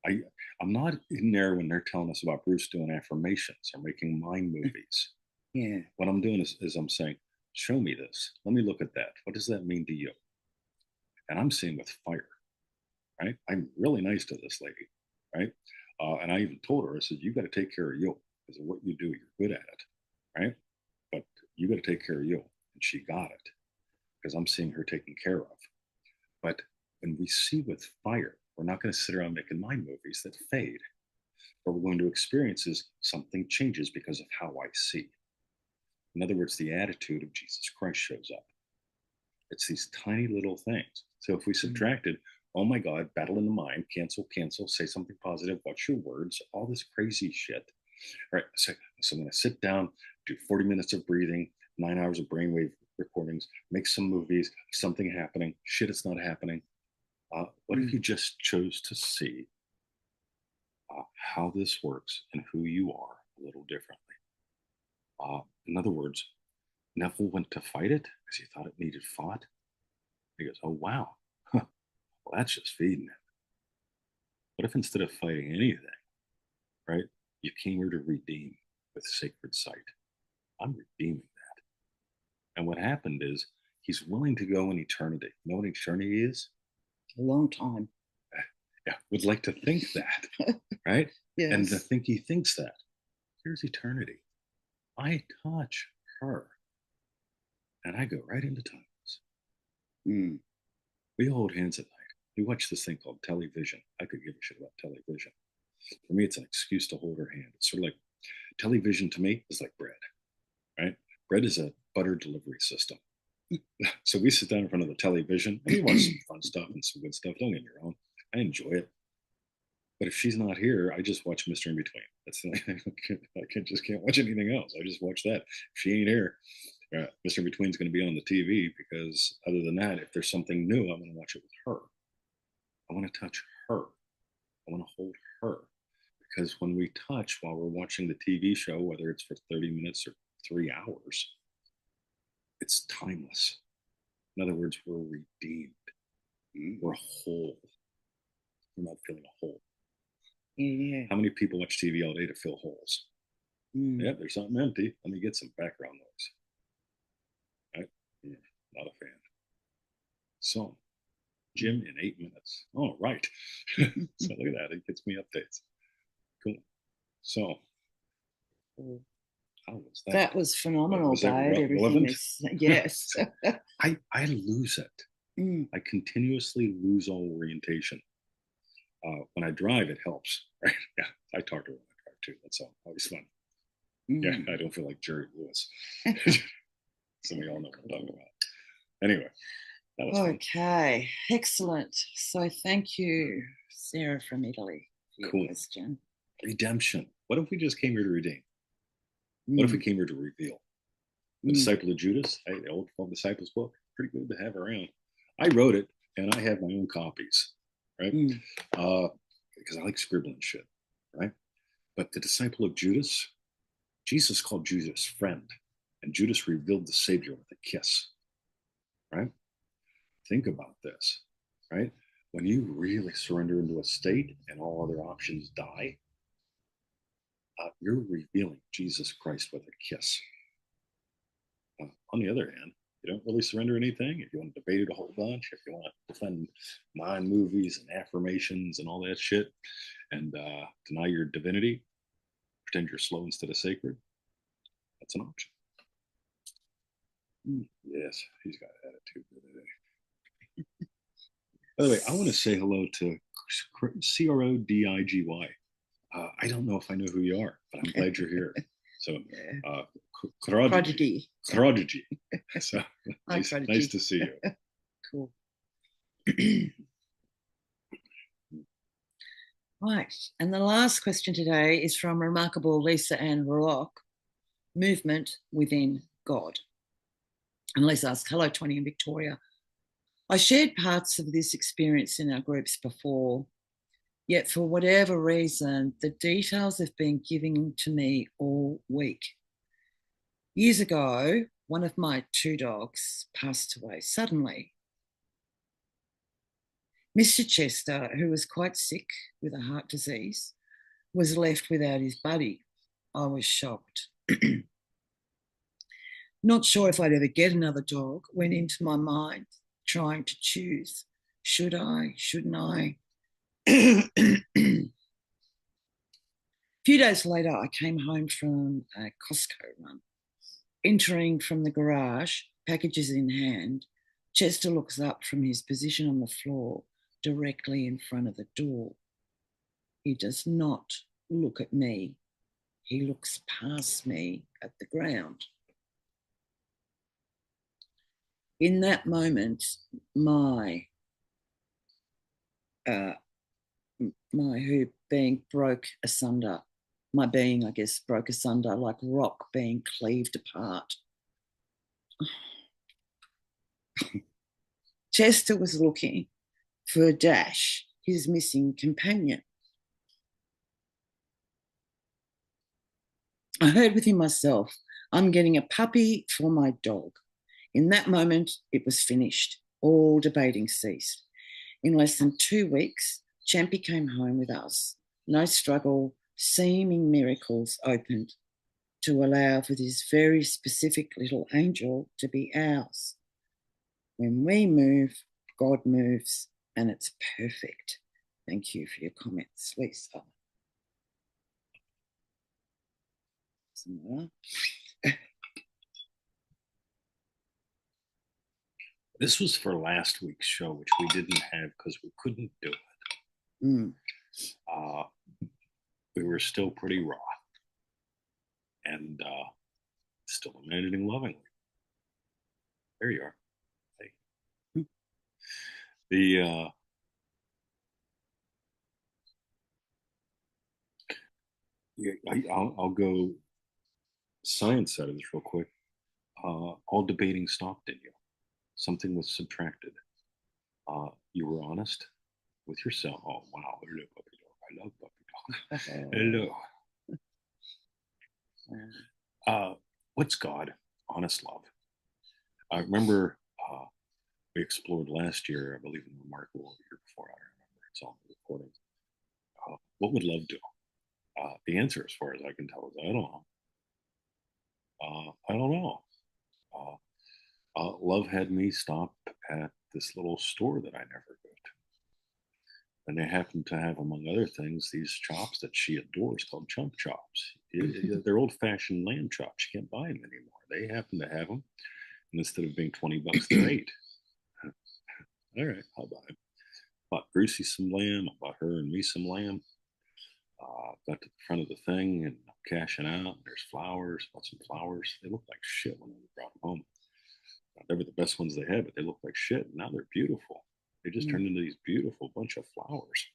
I, I'm not in there when they're telling us about Bruce doing affirmations or making mind movies. Yeah. What I'm doing is I'm saying, show me this. Let me look at that. What does that mean to you? And I'm seeing with fire, right? I'm really nice to this lady, right? And I even told her, I said, you got to take care of you because of what you do. You're good at it, right? But you got to take care of you. And she got it because I'm seeing her taken care of. But when we see with fire, we're not going to sit around making mind movies that fade. What we're going to experience is something changes because of how I see. In other words, the attitude of Jesus Christ shows up. It's these tiny little things. So if we subtracted, oh my God, battle in the mind, cancel, say something positive, watch your words, all this crazy shit. All right, so I'm going to sit down, do 40 minutes of breathing, 9 hours of brainwave recordings, make some movies, something happening, shit, it's not happening. What if you just chose to see how this works and who you are a little differently? In other words, Neville went to fight it because he thought it needed fought. He goes, oh, wow. Huh. Well, that's just feeding it. What if instead of fighting anything, right, you came here to redeem with sacred sight? I'm redeeming that. And what happened is he's willing to go in eternity. You know what eternity is? A long time. Yeah, would like to think that, right? Yes. And to think he thinks that. Here's eternity. I touch her. And I go right into tongues. We hold hands at night. We watch this thing called television. I could give a shit about television. For me, it's an excuse to hold her hand. It's sort of like television to me is like bread, right? Bread is a butter delivery system. So we sit down in front of the television and we watch some fun stuff and some good stuff. Don't get me wrong. I enjoy it. But if she's not here, I just watch Mr. In Between. That's the I just can't watch anything else. I just watch that. If she ain't here, Mr. In Between is going to be on the TV because other than that, if there's something new, I'm going to watch it with her. I want to touch her. I want to hold her. Because when we touch while we're watching the TV show, whether it's for 30 minutes or 3 hours, it's timeless. In other words, we're redeemed. We're whole. We're not feeling a hole. Yeah. How many people watch TV all day to fill holes? Yeah, there's something empty. Let me get some background noise. Right? Yeah, not a fan. So, Jim in 8 minutes. Oh, right. So look at that. It gets me updates. Cool. So, how was that? That was phenomenal, was that babe. Everything is, yes. I lose it. I continuously lose all orientation. When I drive, it helps. Right? Yeah, I talk to her when I drive too. That's always fun. Yeah, I don't feel like Jerry Lewis. Some of y'all know what I'm talking about. Anyway, that was okay. Fun. Excellent. So thank you, Sarah from Italy, for your cool question. Redemption. What if we just came here to redeem? What if we came here to reveal? The Disciple of Judas, the old 12 Disciples book, pretty good to have around. I wrote it and I have my own copies, right? Because I like scribbling shit, right? But the Disciple of Judas, Jesus called Judas friend, and Judas revealed the Savior with a kiss, right? Think about this, right? When you really surrender into a state and all other options die, you're revealing Jesus Christ with a kiss. On the other hand, you don't really surrender anything. If you want to debate it a whole bunch, if you want to defend mind movies and affirmations and all that shit, and deny your divinity, pretend you're slow instead of sacred, that's an option. Yes, he's got attitude today. By the way, I want to say hello to Crodigy. I don't know if I know who you are, but I'm glad you're here. So, Prodigy. Crodigy. So Nice to see you. Cool. Right. And the last question today is from remarkable Lisa Ann Rock, Movement Within God. And Lisa asks, hello, 20 in Victoria. I shared parts of this experience in our groups before, yet for whatever reason, the details have been given to me all week. Years ago, one of my 2 dogs passed away suddenly. Mr. Chester, who was quite sick with a heart disease, was left without his buddy. I was shocked. Not sure if I'd ever get another dog, went into my mind trying to choose. Should I? Shouldn't I? A few days later, I came home from a Costco run. Entering from the garage, packages in hand, Chester looks up from his position on the floor directly in front of the door. He does not look at me. He looks past me at the ground. In that moment, my being broke asunder. My being, I guess, broke asunder like rock being cleaved apart. Chester was looking for Dash, his missing companion. I heard within myself, I'm getting a puppy for my dog. In that moment, it was finished. All debating ceased. In less than 2 weeks, Champy came home with us. No struggle, seeming miracles opened to allow for this very specific little angel to be ours. When we move, God moves, and it's perfect. Thank you for your comments, Lisa. This was for last week's show, which we didn't have because we couldn't do it. Mm. We were still pretty raw and still editing lovingly. There you are. Hey. I'll go science side of this real quick. All debating stopped in you. Something was subtracted. You were honest with yourself. Oh wow, hello puppy dog. I love puppy dog. Hello. What's God? Honest love. I remember we explored last year, I believe in the Remarkable year before. I remember it's on the recording. What would love do? The answer, as far as I can tell, is I don't know. I don't know. Love had me stop at this little store that I never go to. And they happen to have, among other things, these chops that she adores called chump chops. They're old-fashioned lamb chops. You can't buy them anymore. They happen to have them. And instead of being $20, they're $8. All right, I'll buy them. Bought Brucey some lamb. I bought her and me some lamb. Got to the front of the thing and I'm cashing out. There's flowers. Bought some flowers. They look like shit when I brought them home. They were the best ones they had, but they look like shit. And now they're beautiful. They just turned into these beautiful bunch of flowers.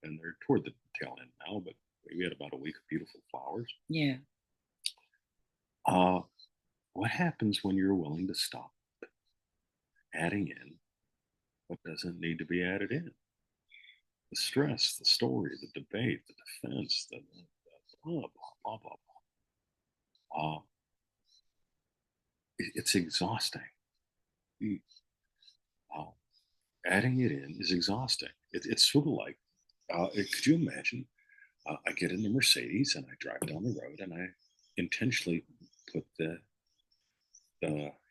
And they're toward the tail end now, but we had about a week of beautiful flowers. Yeah. What happens when you're willing to stop adding in what doesn't need to be added in? The stress, the story, the debate, the defense, the blah, blah, blah, blah, blah. It's exhausting. Adding it in is exhausting. It's sort of like, could you imagine? I get in the Mercedes and I drive down the road and I intentionally put the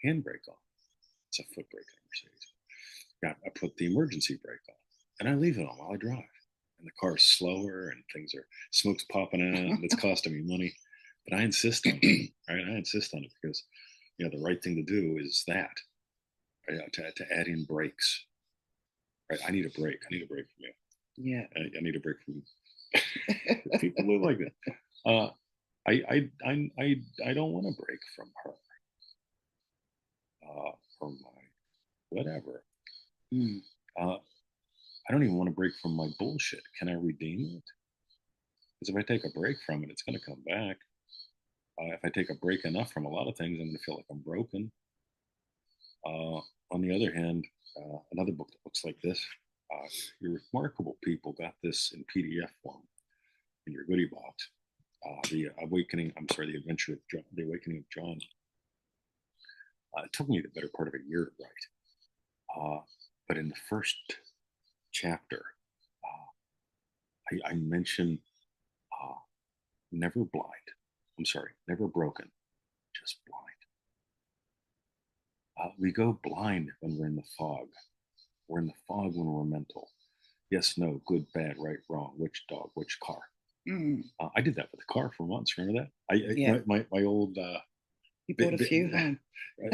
handbrake on. It's a foot brake on a Mercedes. Yeah, I put the emergency brake on and I leave it on while I drive. And the car's slower and things are smoke's popping out and it's costing me money. But I insist on it. Right? I insist on it because the right thing to do is that. Right? To add in brakes. Right? I need a break. I need a break from you. Yeah. I need a break from people who live like that. I don't want to break from her, from my whatever. Mm. I don't even want to break from my bullshit. Can I redeem it? Because if I take a break from it, it's going to come back. If I take a break enough from a lot of things, I'm going to feel like I'm broken. On the other hand, another book that looks like this, Your Remarkable People, got this in PDF form in your goodie box. The Adventure of John, The Awakening of John. It took me the better part of a year to write. But in the first chapter, I mention never blind. I'm sorry, never broken, just blind. We go blind when we're in the fog. We're in the fog when we're mental. Yes, no, good, bad, right, wrong, which dog, which car. Mm. I did that with a car for months. Remember that? Yeah. My old. You brought a few home. I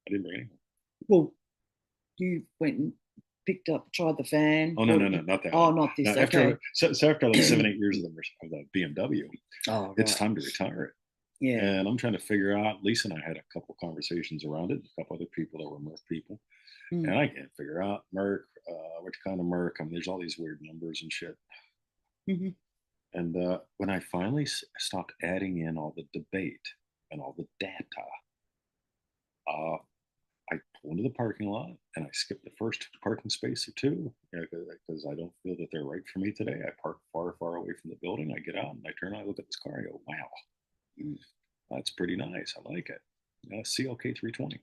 didn't bring any. Well, you went and tried the fan. Oh no, not that. Oh, one. not this. No, Okay. After like 7, 8 years of the BMW, it's right. time to retire it. Yeah. And I'm trying to figure out. Lisa and I had a couple conversations around it. A couple other people that were Merc people, and I can't figure out Merc, which kind of Merc. I mean, there's all these weird numbers and shit. Mm-hmm. And when I finally stopped adding in all the debate and all the data, I pull into the parking lot and I skip the first parking space or two because I don't feel that they're right for me today. I park far, far away from the building. I get out and I turn, I look at this car. I go, wow, that's pretty nice. I like it. CLK 320.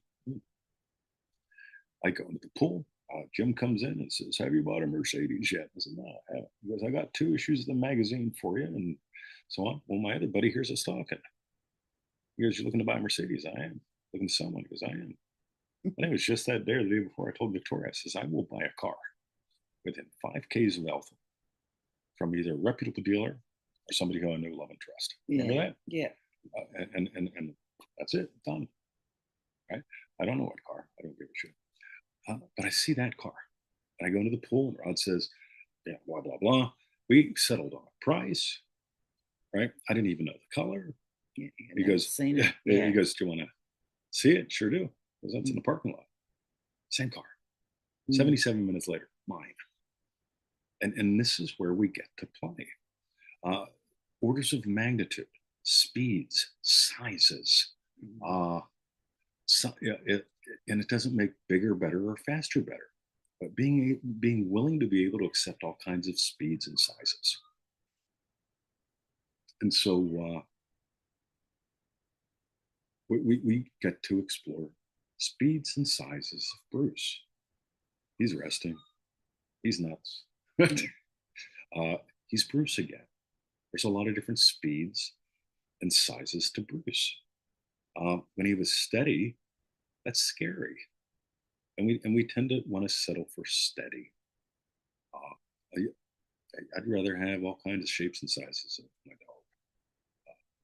I go into the pool. Jim comes in and says, "Have you bought a Mercedes yet?" I said, "No, I haven't." He goes, "I got 2 issues of the magazine for you." And so on. Well, my other buddy here's us talking. He goes, "You're looking to buy a Mercedes?" I am. Looking to someone. He goes, "I am." I think it was just that day or the day before I told Victoria, I says, "I will buy a car within 5Ks of Eltham from either a reputable dealer or somebody who I know, love, and trust." Remember that? Yeah. And that's it. Done. Right? I don't know what car. I don't give a shit. But I see that car. And I go into the pool and Rod says, yeah, blah, blah, blah. We settled on a price, right? I didn't even know the color. Yeah, he goes, yeah. He goes, "Do you want to see it?" Sure do. Because that's in the parking lot. Same car. 77 minutes later, mine. And this is where we get to play. Orders of magnitude, speeds, sizes. And it doesn't make bigger better or faster better. But being willing to be able to accept all kinds of speeds and sizes. And so we get to explore speeds and sizes of Bruce. He's resting. He's nuts. He's Bruce again. There's a lot of different speeds and sizes to Bruce. When he was steady, that's scary. And we tend to want to settle for steady. I'd rather have all kinds of shapes and sizes of my dog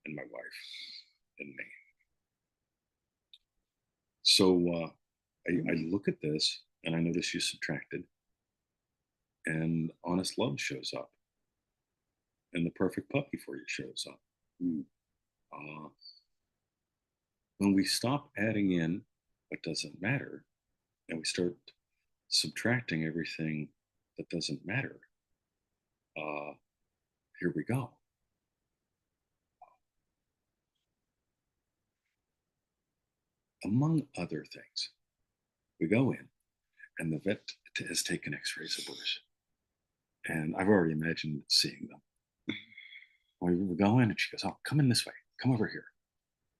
and my wife and me. So I look at this and I notice you subtracted, and honest love shows up, and the perfect puppy for you shows up. When we stop adding in what doesn't matter and we start subtracting everything that doesn't matter, here we go. Among other things, we go in and the vet has taken x-rays of Bruce. And I've already imagined seeing them. We go in and she goes, "Oh, come in this way. Come over here."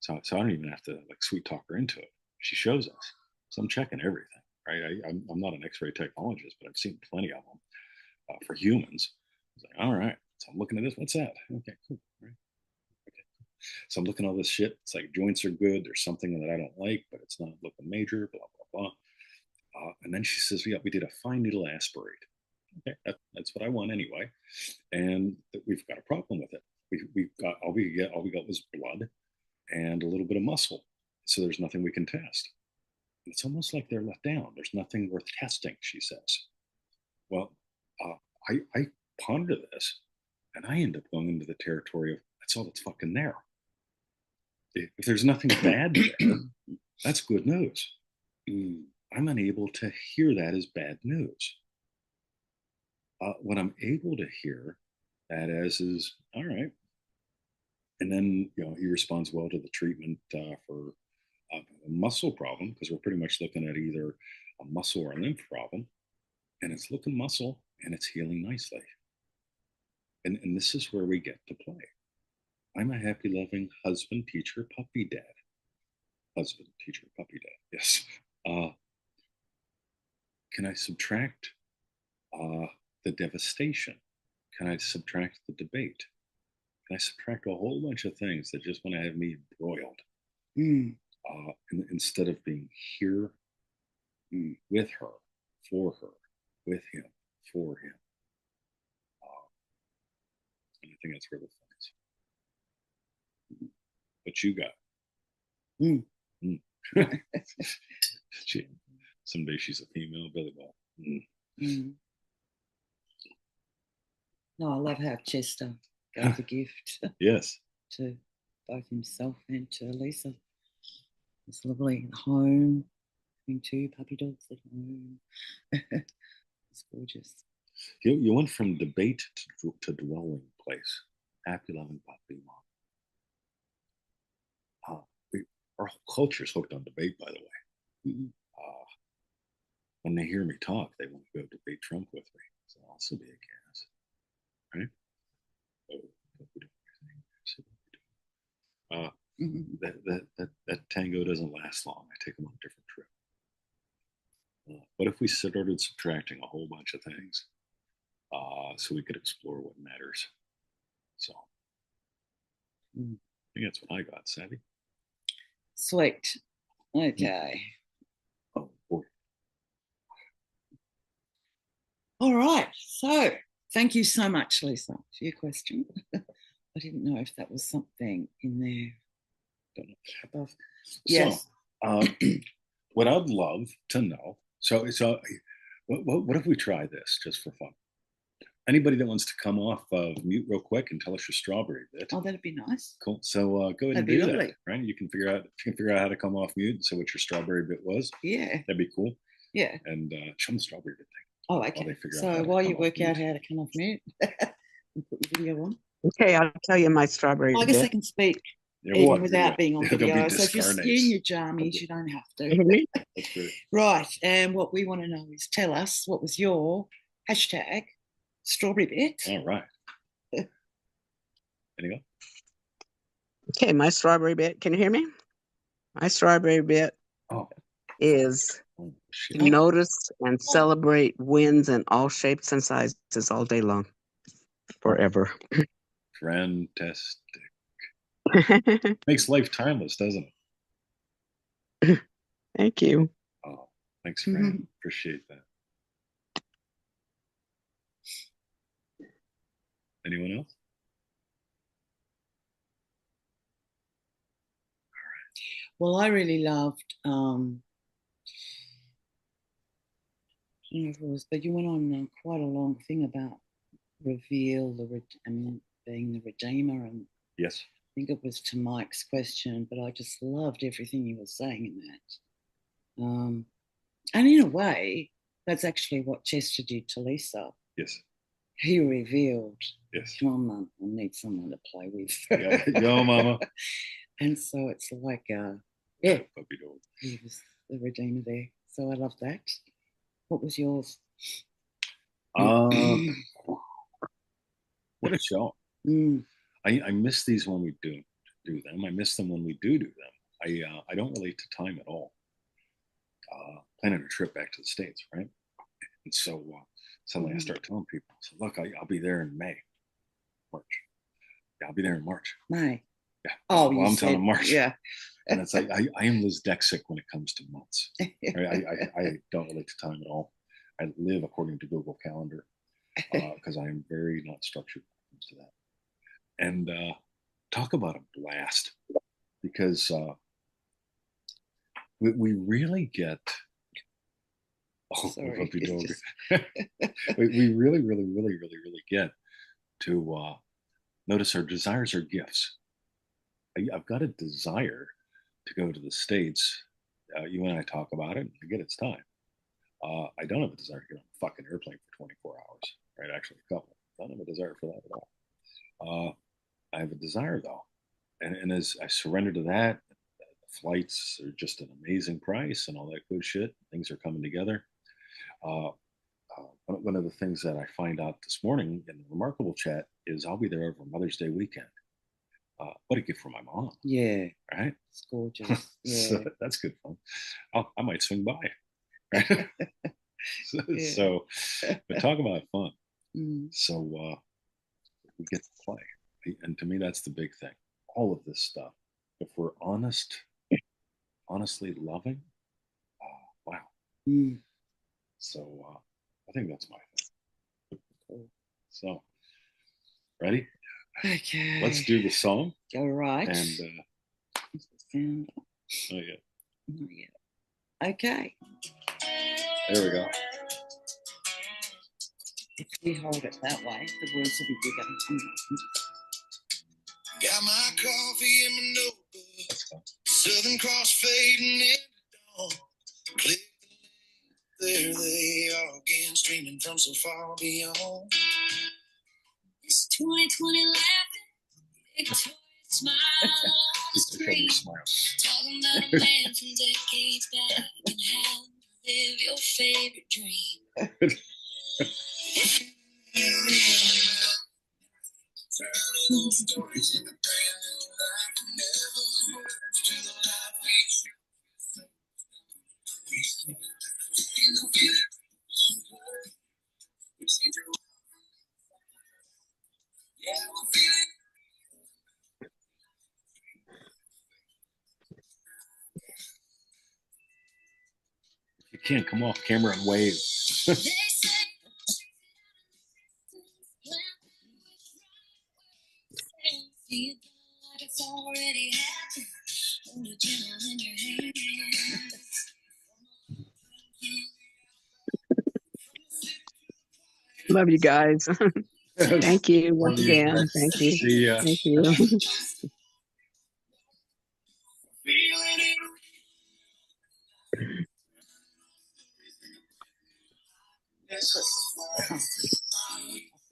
So I don't even have to like sweet talk her into it. She shows us. So I'm checking everything, right? I'm not an x-ray technologist, but I've seen plenty of them for humans. I was like, all right. So I'm looking at this. What's that? Okay, cool. Right. Okay. So I'm looking at all this shit. It's like joints are good. There's something that I don't like, but it's not looking major, blah, blah, blah. And then she says, "Yeah, we did a fine needle aspirate." Okay, that's what I want anyway. And we've got a problem with it. We got all we got was blood and a little bit of muscle. So there's nothing we can test. It's almost like they're let down. There's nothing worth testing, she says. Well, I ponder this, and I end up going into the territory of that's all that's fucking there. If there's nothing bad there, that's good news. I'm unable to hear that as bad news. What I'm able to hear that as is all right. And then, he responds well to the treatment for a muscle problem because we're pretty much looking at either a muscle or a lymph problem. And it's looking muscle and it's healing nicely. And this is where we get to play. I'm a happy, loving husband, teacher, puppy dad. Husband, teacher, puppy dad. Yes. Can I subtract the devastation? Can I subtract the debate? Can I subtract a whole bunch of things that just want to have me broiled? Instead of being here with her, for her, with him, for him. And I think that's where the fun is. What you got? Someday she's a female Billy Bob. No, I love how Chester gave the gift. Yes. To both himself and to Lisa. It's lovely home, having 2 puppy dogs at home. It's gorgeous. You went from debate to dwelling place. Happy, loving puppy mom. Our whole culture is hooked on debate, by the way. When they hear me talk, they want to go debate Trump with me. So I'll also be a gas. Right? That tango doesn't last long. I take them on a different trip. But if we started subtracting a whole bunch of things, so we could explore what matters. So I think that's what I got, Savvy. Sweet. Okay. Oh boy. All right. So thank you so much, Lisa, for your question. I didn't know if that was something in there. Don't know above. Yes. So, what I'd love to know. So, what if we try this just for fun? Anybody that wants to come off mute real quick and tell us your strawberry bit? Oh, that'd be nice. Cool. So go ahead and do that. Right? You can figure out how to come off mute and say what your strawberry bit was. Yeah. That'd be cool. Yeah. And show them the strawberry bit thing. Oh, okay. So while you work out how to come off mute and put your video on. Okay, I'll tell you my strawberry bit. I guess I can speak even without being on video. So if you're in your jammies, you don't have to. That's great. Right. And what we want to know is tell us what was your hashtag strawberry bit. All right. Anyone? Okay, my strawberry bit. Can you hear me? My strawberry bit is notice and celebrate wins in all shapes and sizes all day long. Forever. Fantastic. Makes life timeless, doesn't it? Thank you. Oh, thanks, Fran. Appreciate that. Anyone else? Well, I really loved, I don't know if it was, but you went on quite a long thing about reveal being the redeemer, and yes, I think it was to Mike's question, but I just loved everything you were saying in that. And in a way, that's actually what Chester did to Lisa. Yes. He revealed, yes, come on, Mum, I need someone to play with. Go, Mama. And so it's like, he was the redeemer there. So I love that. What was yours? What a show. I miss these when we do them. I miss them when we do them. I don't relate to time at all. Planning a trip back to the States, right? And so suddenly I start telling people, so look, I'll be there in March. Yeah, I'll be there in March. May. Yeah. Oh, well, I'm telling them March. Yeah. And it's like I am Liz Dexick when it comes to months. Right? I don't relate to time at all. I live according to Google Calendar because I am very not structured when it comes to that. And talk about a blast, because we really get Oh, Sorry. puppy dog. We really, really, really, really, really get to notice our desires are gifts. I've got a desire to go to the States. You and I talk about it. I get it's time. I don't have a desire to get on a fucking airplane for 24 hours, right? Actually, a couple. I don't have a desire for that at all. I have a desire though. And as I surrender to that, the flights are just an amazing price and all that good shit. Things are coming together. Uh, one of the things that I find out this morning in the Remarkable chat is I'll be there over Mother's Day weekend. What a gift from my mom. Yeah. Right? It's gorgeous. Yeah. So that's good fun. I might swing by. Right? So, but talk about fun. So we get to play. And to me, that's the big thing. All of this stuff, if we're honestly loving, wow. So I think that's my thing. So, ready? Okay. Let's do the song. All right. And oh yeah. Oh, yeah. Okay. There we go. If we hold it that way, the words will be bigger. Got my coffee in my notebook. Southern Cross fading into dawn. Click the link, there they are again, streaming from so far beyond. It's 2020 laughing, Victoria smile on the screen. Talking about a man from decades back and how to live your favorite dream. Turning stories in a brand new light, never merge to the life we choose. In the village, we seem to we're feeling. You can't come off camera and wave. It's already happened. Hold a gem in your hand. Love you guys. Thank you once again. Thank you. See ya. Thank you. I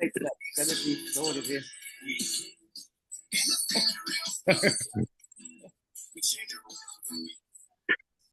think that's going to be sort of it.